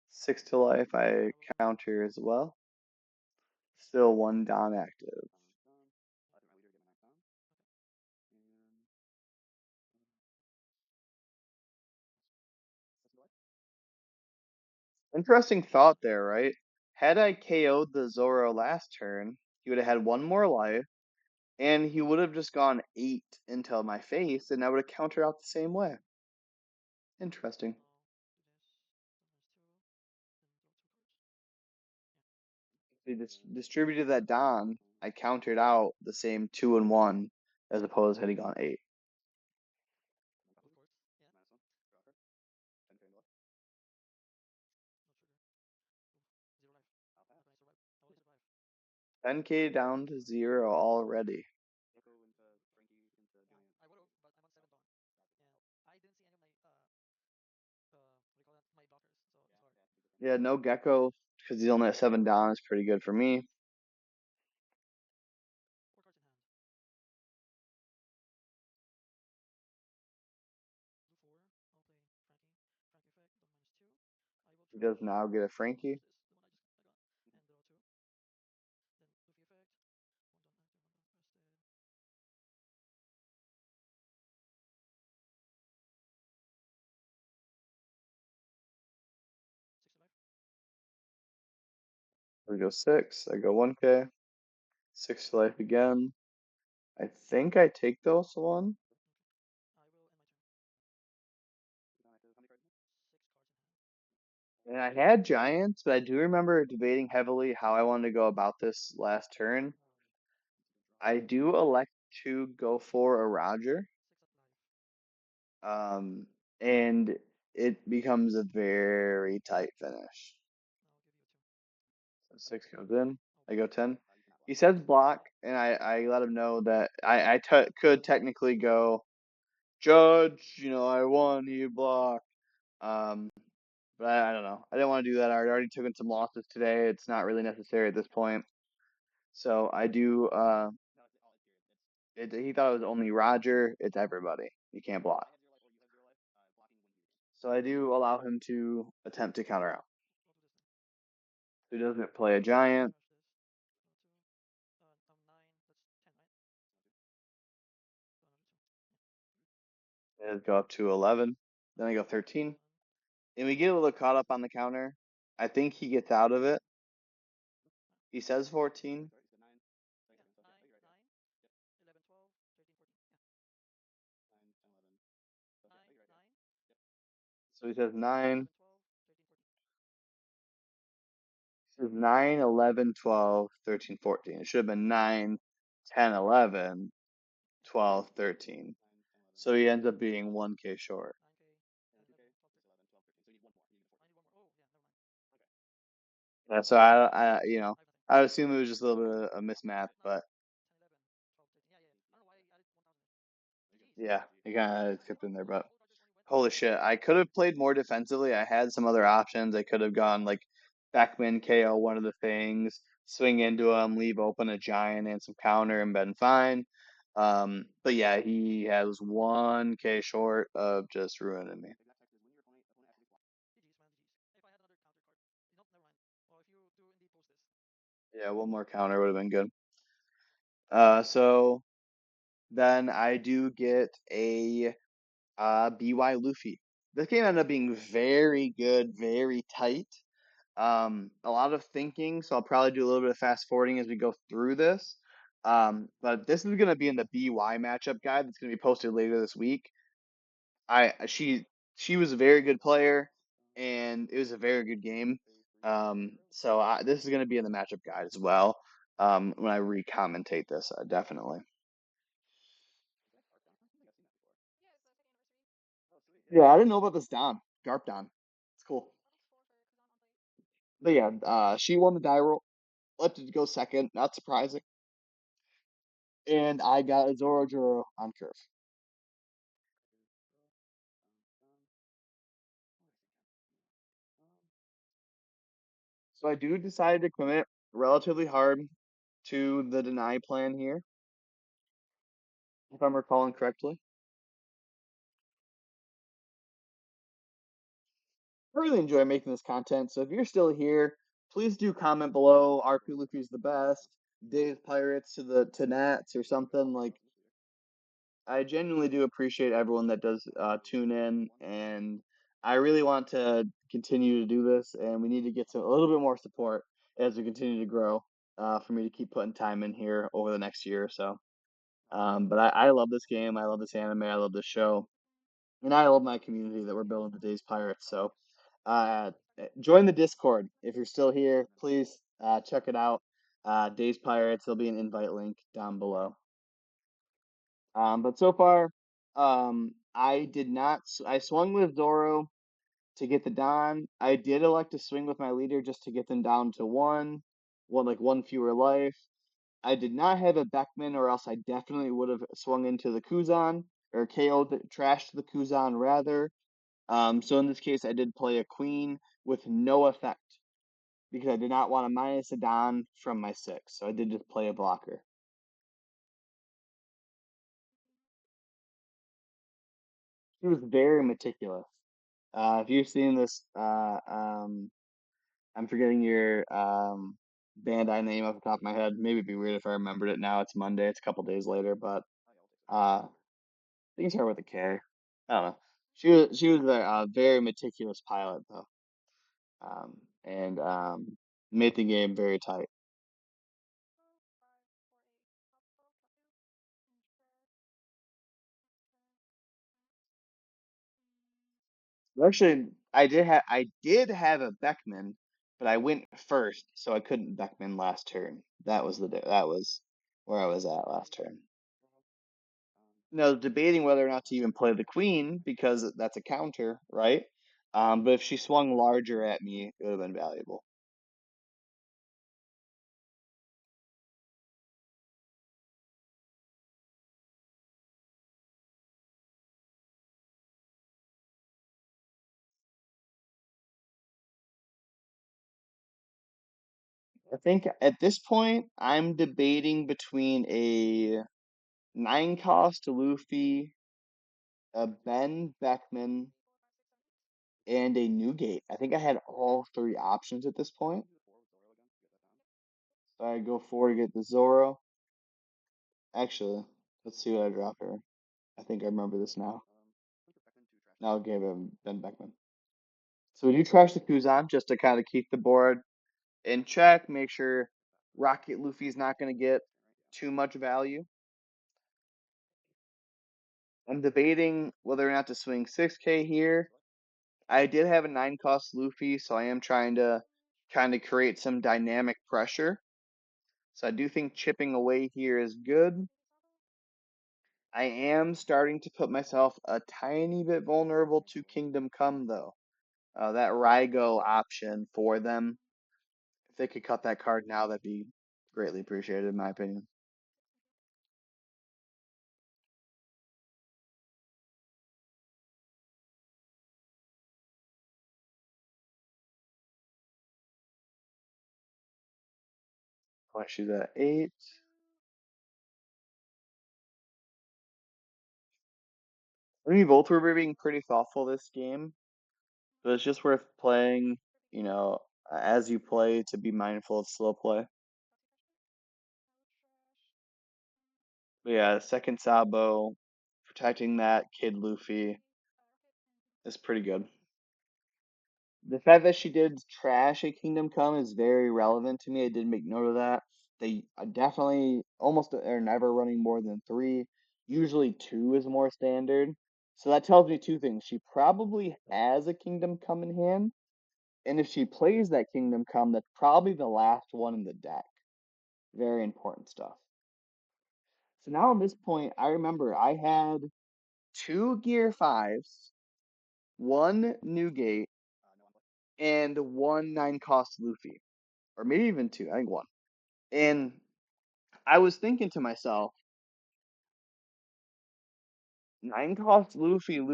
6 to life, I I will counter as hit. well. Still 1 Don active. Okay. Interesting thought there, right? Had I KO'd the Zoro last turn, he would have had 1 more life, and he would have just gone 8 into my face, and I would have countered out the same way. Interesting. I'll do this. Then -2. Then draw 2 cards. Yeah. He distributed that Don. I countered out the same 2 and 1 as opposed to hitting on 8. Both cards. Yeah. No trigger. Oof. 0 life. How can I survive? How will I survive? 10K down to 0 already. I would have, but I'm on 7 dawn. And I didn't see any of my what do you call that? My blockers. So it's hard. Yeah, no Gecko because he's only at 7 down is pretty good for me. 4 cards in hand. Blue 4. I'll play Frankie. Frankie effect. Done -2. I will He does charge. now get a What Frankie. is this? The one I got. And draw 2. Then Luffy effect. One done active. One done rested. 60 life. We go 6. I go 1K. 6 to life again. I think I take those one. Okay. I will end my turn. 6 cards in hand. And I had Giants, but I do remember debating heavily how I wanted to go about this last turn. I do elect to go for a Roger. 6 at life. And it becomes a very tight finish. I'll give you a 2. So 6 goes in. I'll I block. go 10. He says block, and I let him know that I could technically go, Judge, I won, he blocked. Um, but I don't know. I didn't want to do that. I already took in some losses today. It's not really necessary at this point. So I do. He thought it was only Roger. It's everybody. You can't block. So I do allow him to attempt to counter out. I'll do this then. He doesn't play a giant. Trash this. Draw 2. I'm 9. That's 10, right? So another 2. I go up to 11. Then I go 13. 11. And we get a little caught up on the counter. I think he gets out of it. He says 14. Yeah. 9, 9, 11, 12, 13, 14. Yeah. 9, 9, So he says 9. 11, 12, 13, 14. He says 9, 11, 12, 13, 14. It should have been 9, 10, 11, 12, 13. So he ends up being 1K short. 9K, 10, 11, 12, 13. I need one more. Oh, yeah, never mind. Yeah, so I have nothing. I would assume it was just a little bit of a mismatch, 9, but 10, 11, 12, 13. Yeah, yeah, yeah. I don't know why I added 1000 in. Jeez. yeah, he kind of skipped in there. But All the cards just only went holy to shit, I Blackbeard. could have played more defensively. I had some other options. I could have gone like backman KO one of the things, swing into him, leave open a giant and some counter and been fine. But yeah, he has 1K short of just ruining me. GG's, man, GG's. If I had another counter card. Nope, never mind. Well, if you do indeed post this. Yeah, one more counter would have been good. So then I do get a BY Luffy. This game ended up being very good, very tight. A lot of thinking, so I'll probably do a little bit of fast forwarding as we go through this. But this is gonna be in the BY matchup guide that's gonna be posted later this week. I she was a very good player, and it was a very good game. This is gonna be in the matchup guide as well. When I re-commentate this, definitely. Yeah, I didn't know about this Don. Garp Don. It's cool. But yeah, she won the die roll. Let it go second, not surprising. And I got a Zoro on curve. So I do decide to commit relatively hard to the deny plan here, if I'm recalling correctly. I really enjoy making this content, so if you're still here, please do comment below. RP Luffy's the best. Dave's Pirates to Nats or something like. I genuinely do appreciate everyone that does tune in, and I really want to continue to do this, and we need to get a little bit more support as we continue to grow for me to keep putting time in here over the next year or so. But I love this game. I love this anime. I love this show. And I love my community that we're building today's Pirates. So join the Discord if you're still here. Please check it out. Days Pirates, there'll be an invite link down below. But so far, I did not. I swung with Zoro to get the Don. I did elect to swing with my leader just to get them down to one fewer life. I did not have a Beckman, or else I definitely would have swung into the Kuzan or trashed the Kuzan rather. So in this case, I did play a Queen with no effect because I did not want to minus a Don from my 6. So I did just play a blocker. He was very meticulous. If you've seen this, I'm forgetting your Bandai name off the top of my head. Maybe it'd be weird if I remembered it now. It's Monday. It's a couple days later, but I think it's her with a K. I don't know. She was a very meticulous pilot though, and made the game very tight. Actually, I did have a Beckman, but I went first, so I couldn't Beckman last turn. That was where I was at last turn. No, debating whether or not to even play the queen because that's a counter, right? But if she swung larger at me, it would have been valuable. I think at this point, I'm debating between a 9 cost Luffy, a Ben Beckman, and a Newgate. I think I had all 3 options at this point. So I go 4 to get the Zoro. Actually, let's see what I drop here. I think I remember this now. Now I'll give him Ben Beckman. So we do trash the Kuzan just to kind of keep the board in check, make sure Rocket Luffy's not going to get too much value. I'm debating whether or not to swing 6K here. I did have a 9 cost Luffy, so I am trying to kind of create some dynamic pressure. So I do think chipping away here is good. I am starting to put myself a tiny bit vulnerable to Kingdom Come, though. That Rygo option for them, if they could cut that card now, that'd be greatly appreciated, in my opinion. Oh, she's at 8. I think both were being pretty thoughtful this game, but it's just worth playing, you know, as you play to be mindful of slow play. But yeah, second Sabo, protecting that kid Luffy is pretty good. The fact that she did trash a Kingdom Come is very relevant to me. I did make note of that. They definitely almost are never running more than 3. Usually 2 is more standard. So that tells me 2 things. She probably has a Kingdom Come in hand, and if she plays that Kingdom Come, that's probably the last one in the deck. Very important stuff. So now at this point, I remember I had 2 Gear 5s, 1 Newgate, and 1 9 cost Luffy. Or maybe even 2, I think 1. And I was thinking to myself, 9 cost Luffy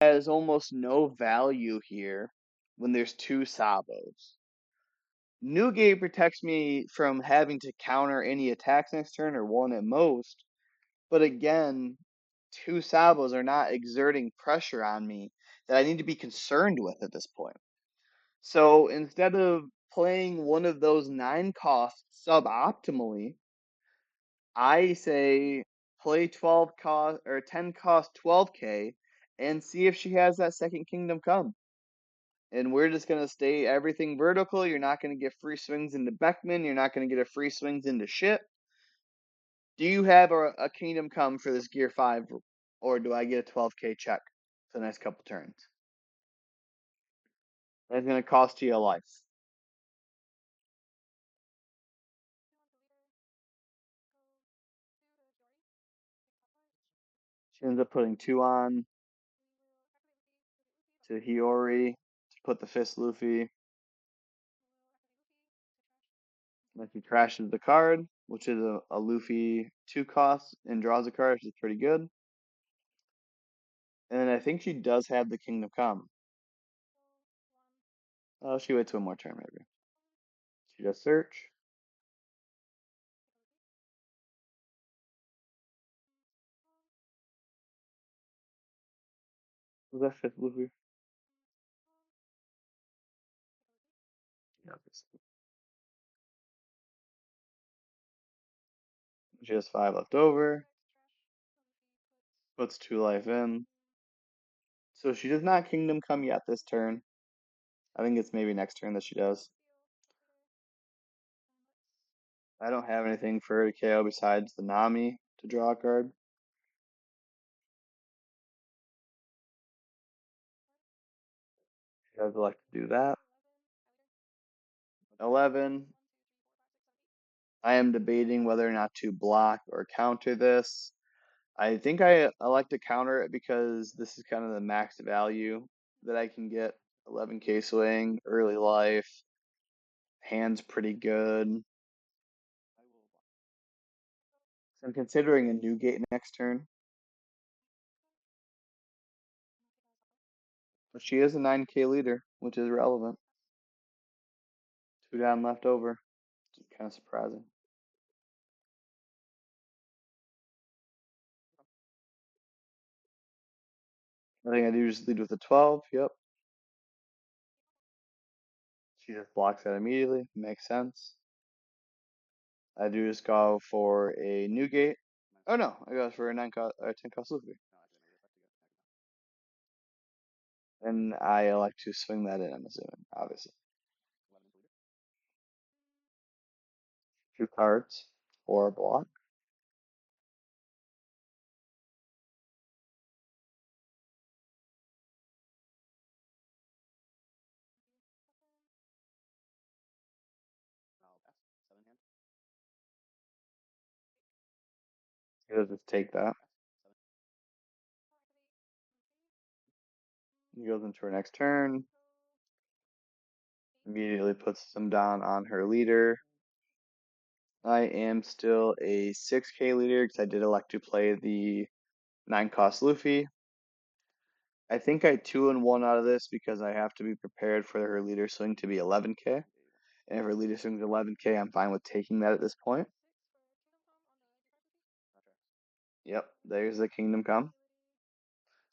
has almost no value here when there's 2 Sabos. Newgate protects me from having to counter any attacks next turn, or 1 at most. But again, 2 Sabos are not exerting pressure on me that I need to be concerned with at this point. So instead of playing one of those 9 costs suboptimally, I say play 12 cost or 10 cost 12K and see if she has that second Kingdom Come. And we're just gonna stay everything vertical. You're not gonna get free swings into Beckman. You're not gonna get a free swings into shit. Do you have a Kingdom Come for this Gear 5, or do I get a 12K check for the next couple turns? That's gonna cost you a life. She ends up putting 2 on to Hiyori to put the fist Luffy. Then she trashes the card, which is a Luffy 2 cost, and draws a card, which is pretty good. And I think she does have the Kingdom Come. Oh, she waits one more turn, maybe. She does search. Was that fifth Luffy? Yeah, she has 5 left over. Puts 2 life in. So she does not Kingdom Come yet this turn. I think it's maybe next turn that she does. I don't have anything for her to KO besides the Nami to draw a card. She does elect to do that. 11. I am debating whether or not to block or counter this. I think I like to counter it because this is kind of the max value that I can get. 11k swing, early life, hand's pretty good. So I'm considering a new gate next turn. But she is a 9k leader, which is relevant. 2 down left over. It's kind of surprising. I think I do just lead with a 12. Yep. She just blocks that immediately. Makes sense. I do just go for a new gate. Oh no, I go for a 10 cost Luffy. And I elect to swing that in, I'm assuming, obviously. 2 cards or a block. He'll just take that. He goes into her next turn. Immediately puts some down on her leader. I am still a 6k leader because I did elect to play the 9 cost Luffy. I think I 2-1 out of this because I have to be prepared for her leader swing to be 11k. And if her leader swing is 11k, I'm fine with taking that at this point. Yep, there's the Kingdom Come.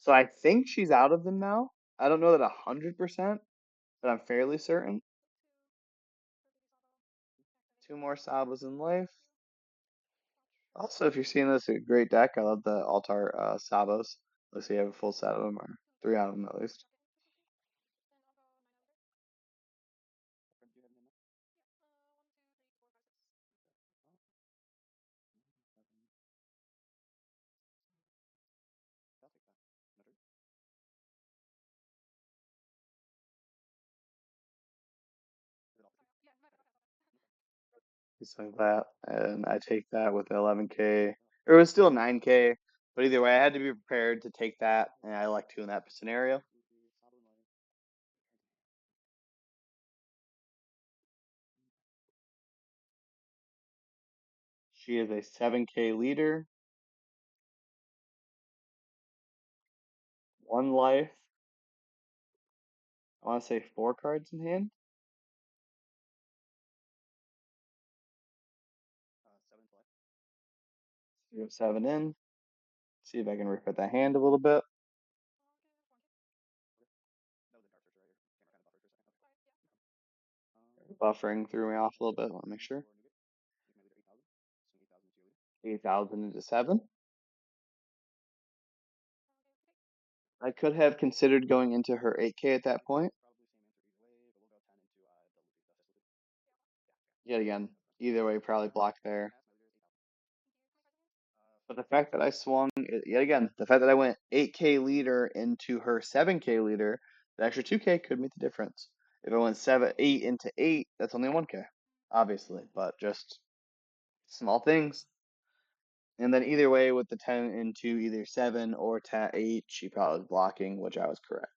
So I think she's out of them now. I don't know that 100%, but I'm fairly certain. 2 more Sabas in life. Also, if you're seeing this, a great deck. I love the Altar Sabas. Let's see, you have a full set of them, or 3 out of them at least. Just like that, and I take that with 11k. Or it was still 9k, but either way, I had to be prepared to take that, and I like to in that scenario. She is a 7k leader, 1 life. I want to say 4 cards in hand. So you have 7 in. See if I can refit that hand a little bit. Buffering threw me off a little bit. I want to make sure. 8,000 into 7. I could have considered going into her 8k at that point. Yet again, either way, probably block there. But the fact that I swung, yet again, the fact that I went 8k leader into her 7k leader, the extra 2k could make the difference. If I went 8 into 8, that's only 1k, obviously, but just small things. And then either way, with the 10 into either 7 or 8, she probably was blocking, which I was correct.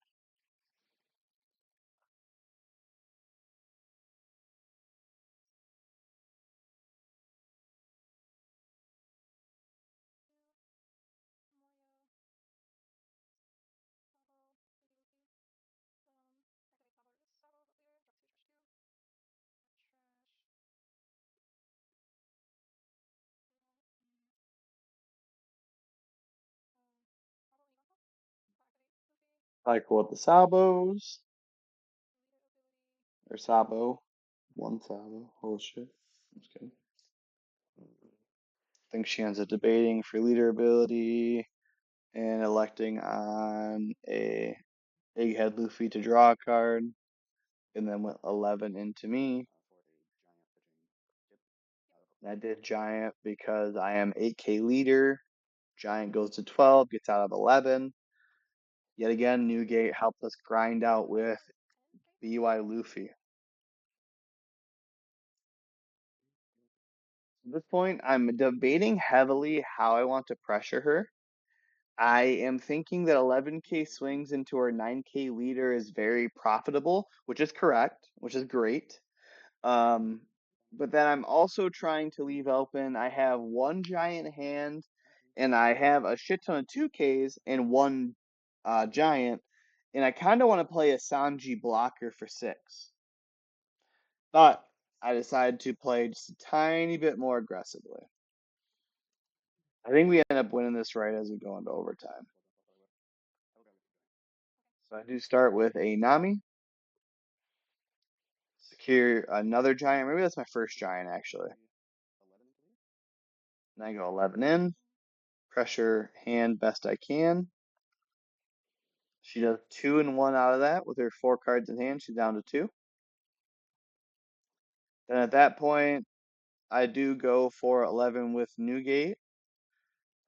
Like what the Sabos or Sabo, one Sabo. Oh shit, I'm just kidding. I think she ends up debating for leader ability and electing on a Egghead Luffy to draw a card, and then went 11 into me. I did Giant because I am 8K leader. Giant goes to 12, gets out of 11. Yet again, Newgate helped us grind out with BY Luffy. At this point, I'm debating heavily how I want to pressure her. I am thinking that 11K swings into her 9K leader is very profitable, which is correct, which is great. Um, but then I'm also trying to leave open. I have one giant hand, and I have a shit ton of 2Ks and one giant, and I kind of want to play a Sanji blocker for 6. But I decided to play just a tiny bit more aggressively. I think we end up winning this right as we go into overtime. So I do start with a Nami, secure another giant. Maybe that's my first giant actually. And I go 11 in, pressure hand best I can. She does 2 and 1 out of that with her 4 cards in hand. She's down to 2. Then at that point, I do go for 11 with Newgate.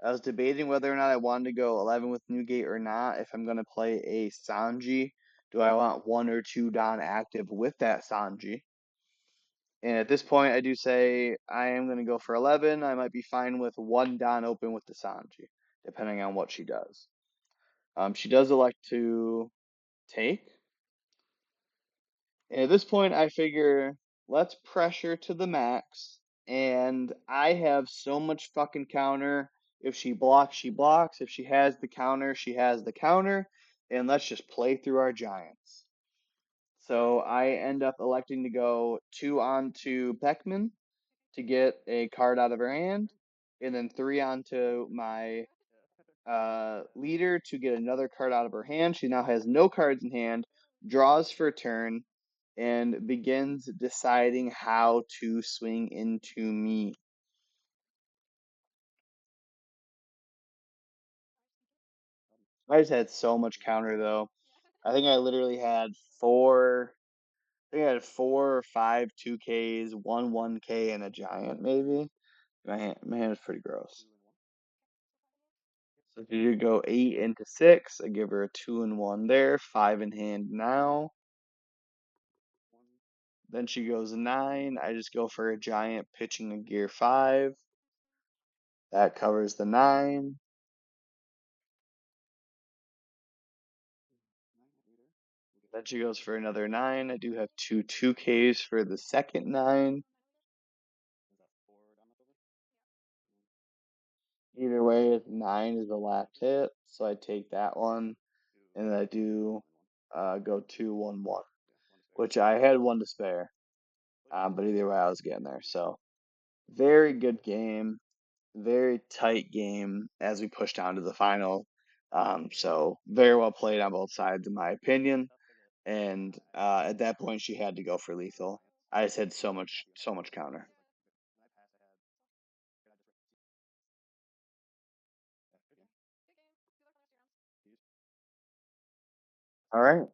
I was debating whether or not I wanted to go 11 with Newgate or not. If I'm going to play a Sanji, do I want 1 or 2 Don active with that Sanji? And at this point, I do say I am going to go for 11. I might be fine with 1 Don open with the Sanji, depending on what she does. She does elect to take. And at this point, I figure let's pressure to the max. And I have so much fucking counter. If she blocks, she blocks. If she has the counter, she has the counter. And let's just play through our giants. So I end up electing to go 2 onto Beckman to get a card out of her hand, and then 3 onto my leader to get another card out of her hand. She now has no cards in hand, draws for a turn, and begins deciding how to swing into me. I just had so much counter though. I think I literally had 4. I think I had 4 or 5 2Ks, 1K, and a giant maybe. My hand is pretty gross. So if you go 8 into 6, I give her a 2 and 1 there, 5 in hand now. Then she goes 9. I just go for a giant pitching a gear 5. That covers the 9. Then she goes for another 9. I do have 2Ks for the second 9. Either way, 9 is the last hit, so I take that one, and then I do go 2, 1, 1, which I had 1 to spare, but either way, I was getting there. So very good game, very tight game as we push down to the final. So very well played on both sides, in my opinion. And at that point, she had to go for lethal. I just had so much counter. All right,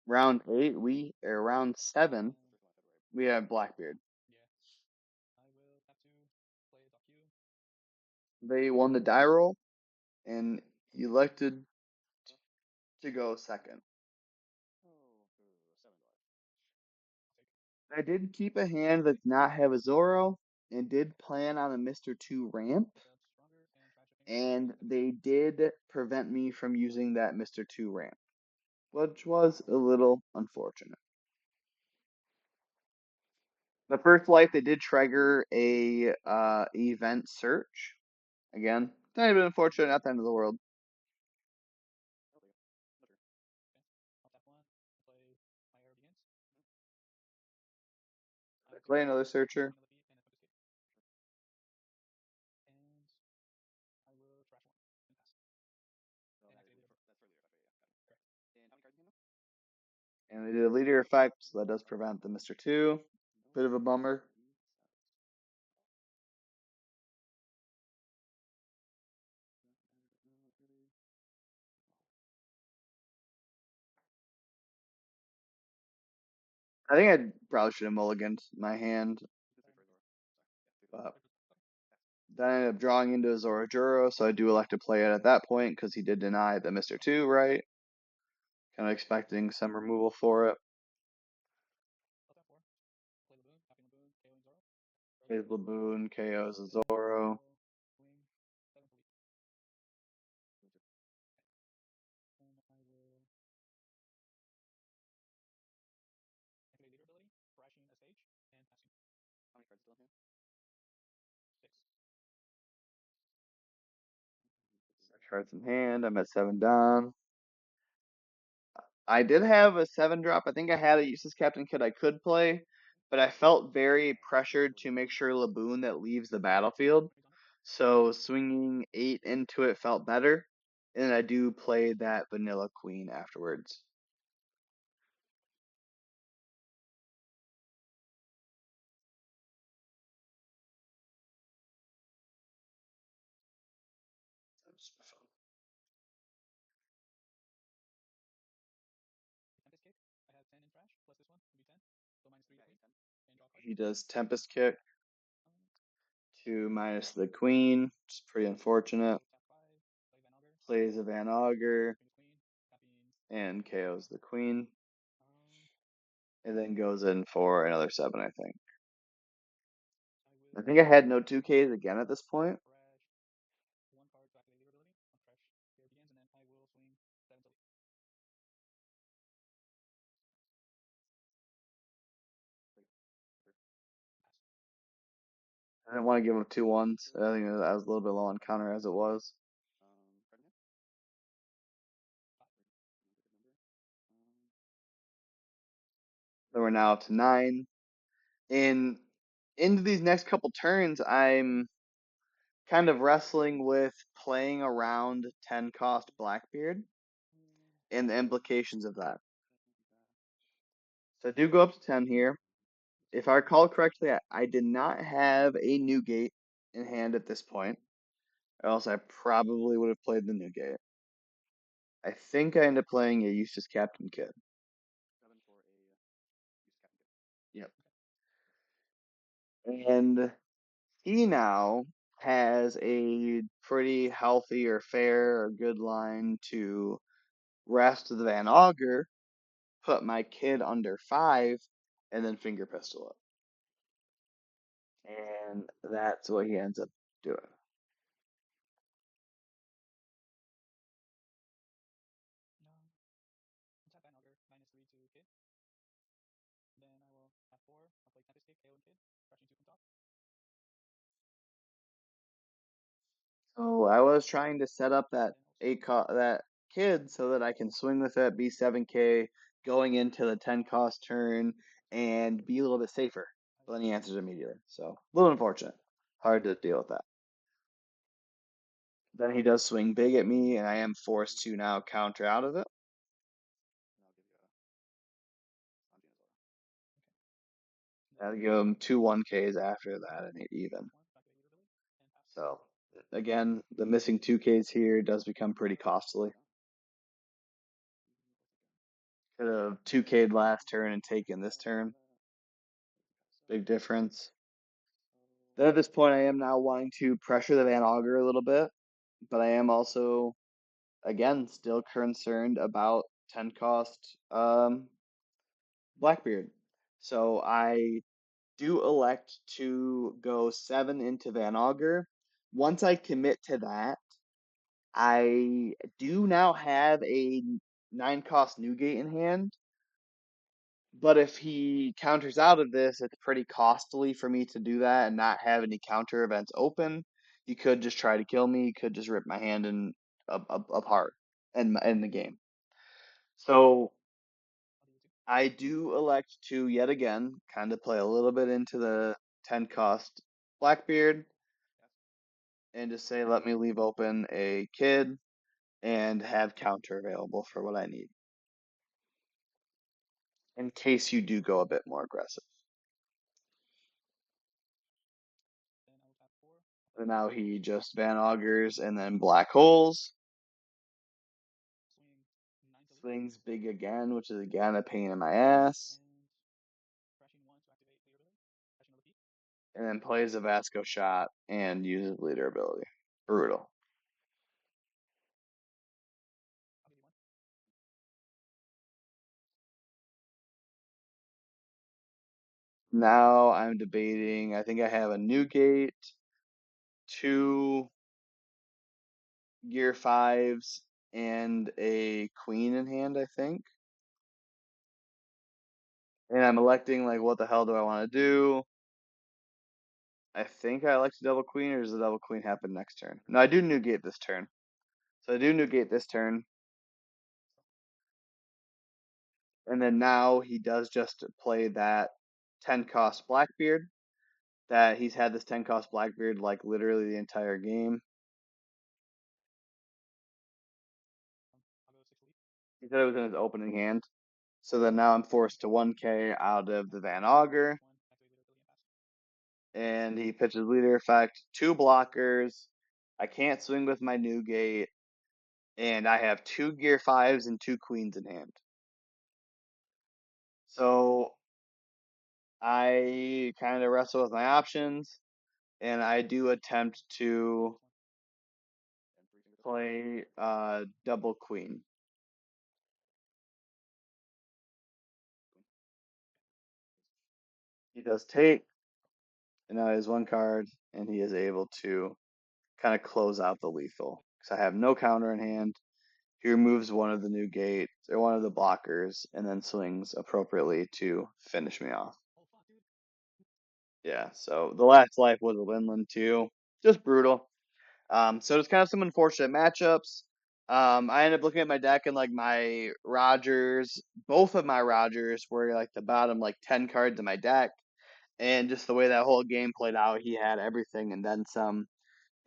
round 8, round 7, we have Blackbeard. They won the die roll and elected to go second. I did keep a hand that did not have a Zoro and did plan on a Mr. 2 ramp. and they did prevent me from using that Mr. 2 ramp, which was a little unfortunate. The first life they did trigger a event search. Again, tiny bit unfortunate, not the end of the world. Play another searcher. And they did a leader effect, so that does prevent the Mr. 2. Bit of a bummer. I think I probably should have mulliganed my hand, but then I ended up drawing into a Zorajuro, so I do elect to play it at that point because he did deny the Mr. 2, right? Kind of expecting some removal for it. Plays Laboon, KOs a Zoro. Cards in hand. I'm at 7 down. I did have a 7 drop. I think I had a useless Captain Kid I could play, but I felt very pressured to make sure Laboon that leaves the battlefield. So swinging 8 into it felt better. And I do play that Vanilla Queen afterwards. He does Tempest Kick to minus the Queen, which is pretty unfortunate. Plays a Van Augur and KOs the Queen. And then goes in for another 7, I think. I think I had no 2Ks again at this point. I didn't want to give him 2 1s. I think I was a little bit low on counter as it was. Then we're now up to 9. And into these next couple turns, I'm kind of wrestling with playing around 10 cost Blackbeard and the implications of that. So I do go up to 10 here. If I recall correctly, I did not have a Newgate in hand at this point, or else I probably would have played the Newgate. I think I ended up playing a Eustace Captain Kid. Yep. And he now has a pretty healthy or fair or good line to rest the Van Augur, put my kid under 5, and then finger pistol it. And that's what he ends up doing. So I was trying to set up that that kid so that I can swing with it, be 7K going into the 10 cost turn, and be a little bit safer. But then he answers immediately, so a little unfortunate. Hard to deal with that. Then he does swing big at me, and I am forced to now counter out of it. I'll give him 2 1Ks after that, and even. So again, the missing 2Ks here does become pretty costly. Could have 2K'd last turn and taken this turn. Big difference. Then at this point, I am now wanting to pressure the Van Augur a little bit, but I am also, again, still concerned about 10 cost Blackbeard. So I do elect to go 7 into Van Augur, once I commit to that, I do now have a 9 cost Newgate in hand. But if he counters out of this, it's pretty costly for me to do that and not have any counter events open. He could just try to kill me. He could just rip my hand apart and in the game. So I do elect to yet again kind of play a little bit into the 10 cost Blackbeard and just say let me leave open a kid and have counter available for what I need in case you do go a bit more aggressive. And now he just Van Augers and then black holes. Swings big again, which is again a pain in my ass. And then plays a Vasco shot and uses leader ability. Brutal. Now I'm debating. I think I have a Newgate, 2 Gear 5s, and a Queen in hand, I think. And I'm electing, like, what the hell do I want to do? I think I elect a double Queen, or does the double Queen happen next turn? No, I do Newgate this turn. So I do Newgate this turn. And then now he does just play that 10 cost Blackbeard. That he's had this 10 cost Blackbeard like literally the entire game. He said it was in his opening hand. So then now I'm forced to 1K out of the Van Auger. And he pitches leader effect, 2 blockers. I can't swing with my Newgate. And I have 2 Gear 5s and 2 Queens in hand. So I kind of wrestle with my options. And I do attempt to play double Queen. He does take, and now he has 1 card, and he is able to kind of close out the lethal. Because I have no counter in hand. He removes one of the Newgates, or one of the blockers, and then swings appropriately to finish me off. Yeah, so the last life was a Winland too. Just brutal. So it's kind of some unfortunate matchups. I ended up looking at my deck and like my Rogers, both of my Rogers were like the bottom like 10 cards in my deck. And just the way that whole game played out, he had everything and then some.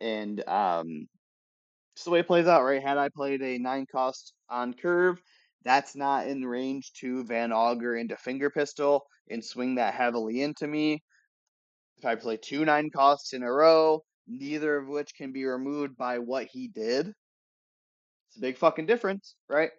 And just the way it plays out, right? Had I played a 9 cost on curve, that's not in range to Van Auger into Finger Pistol and swing that heavily into me. If I play 2 9 costs in a row, neither of which can be removed by what he did, it's a big fucking difference, right?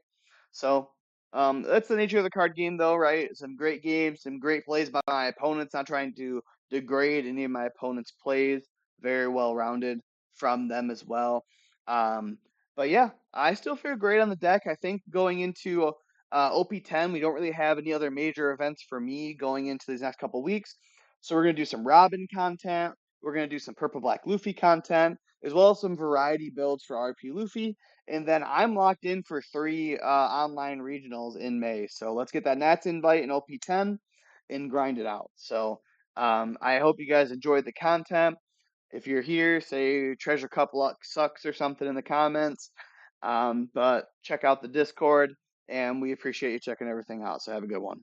So that's the nature of the card game, though, right? Some great games, some great plays by my opponents. Not trying to degrade any of my opponents' plays. Very well rounded from them as well. Um, but yeah, I still feel great on the deck. I think going into OP10, we don't really have any other major events for me going into these next couple weeks. So we're gonna do some Robin content. We're gonna do some Purple Black Luffy content, as well as some variety builds for RP Luffy. And then I'm locked in for 3 online regionals in May. So let's get that Nats invite in OP10 and grind it out. So I hope you guys enjoyed the content. If you're here, say Treasure Cup Luck sucks or something in the comments. But check out the Discord, and we appreciate you checking everything out. So have a good one.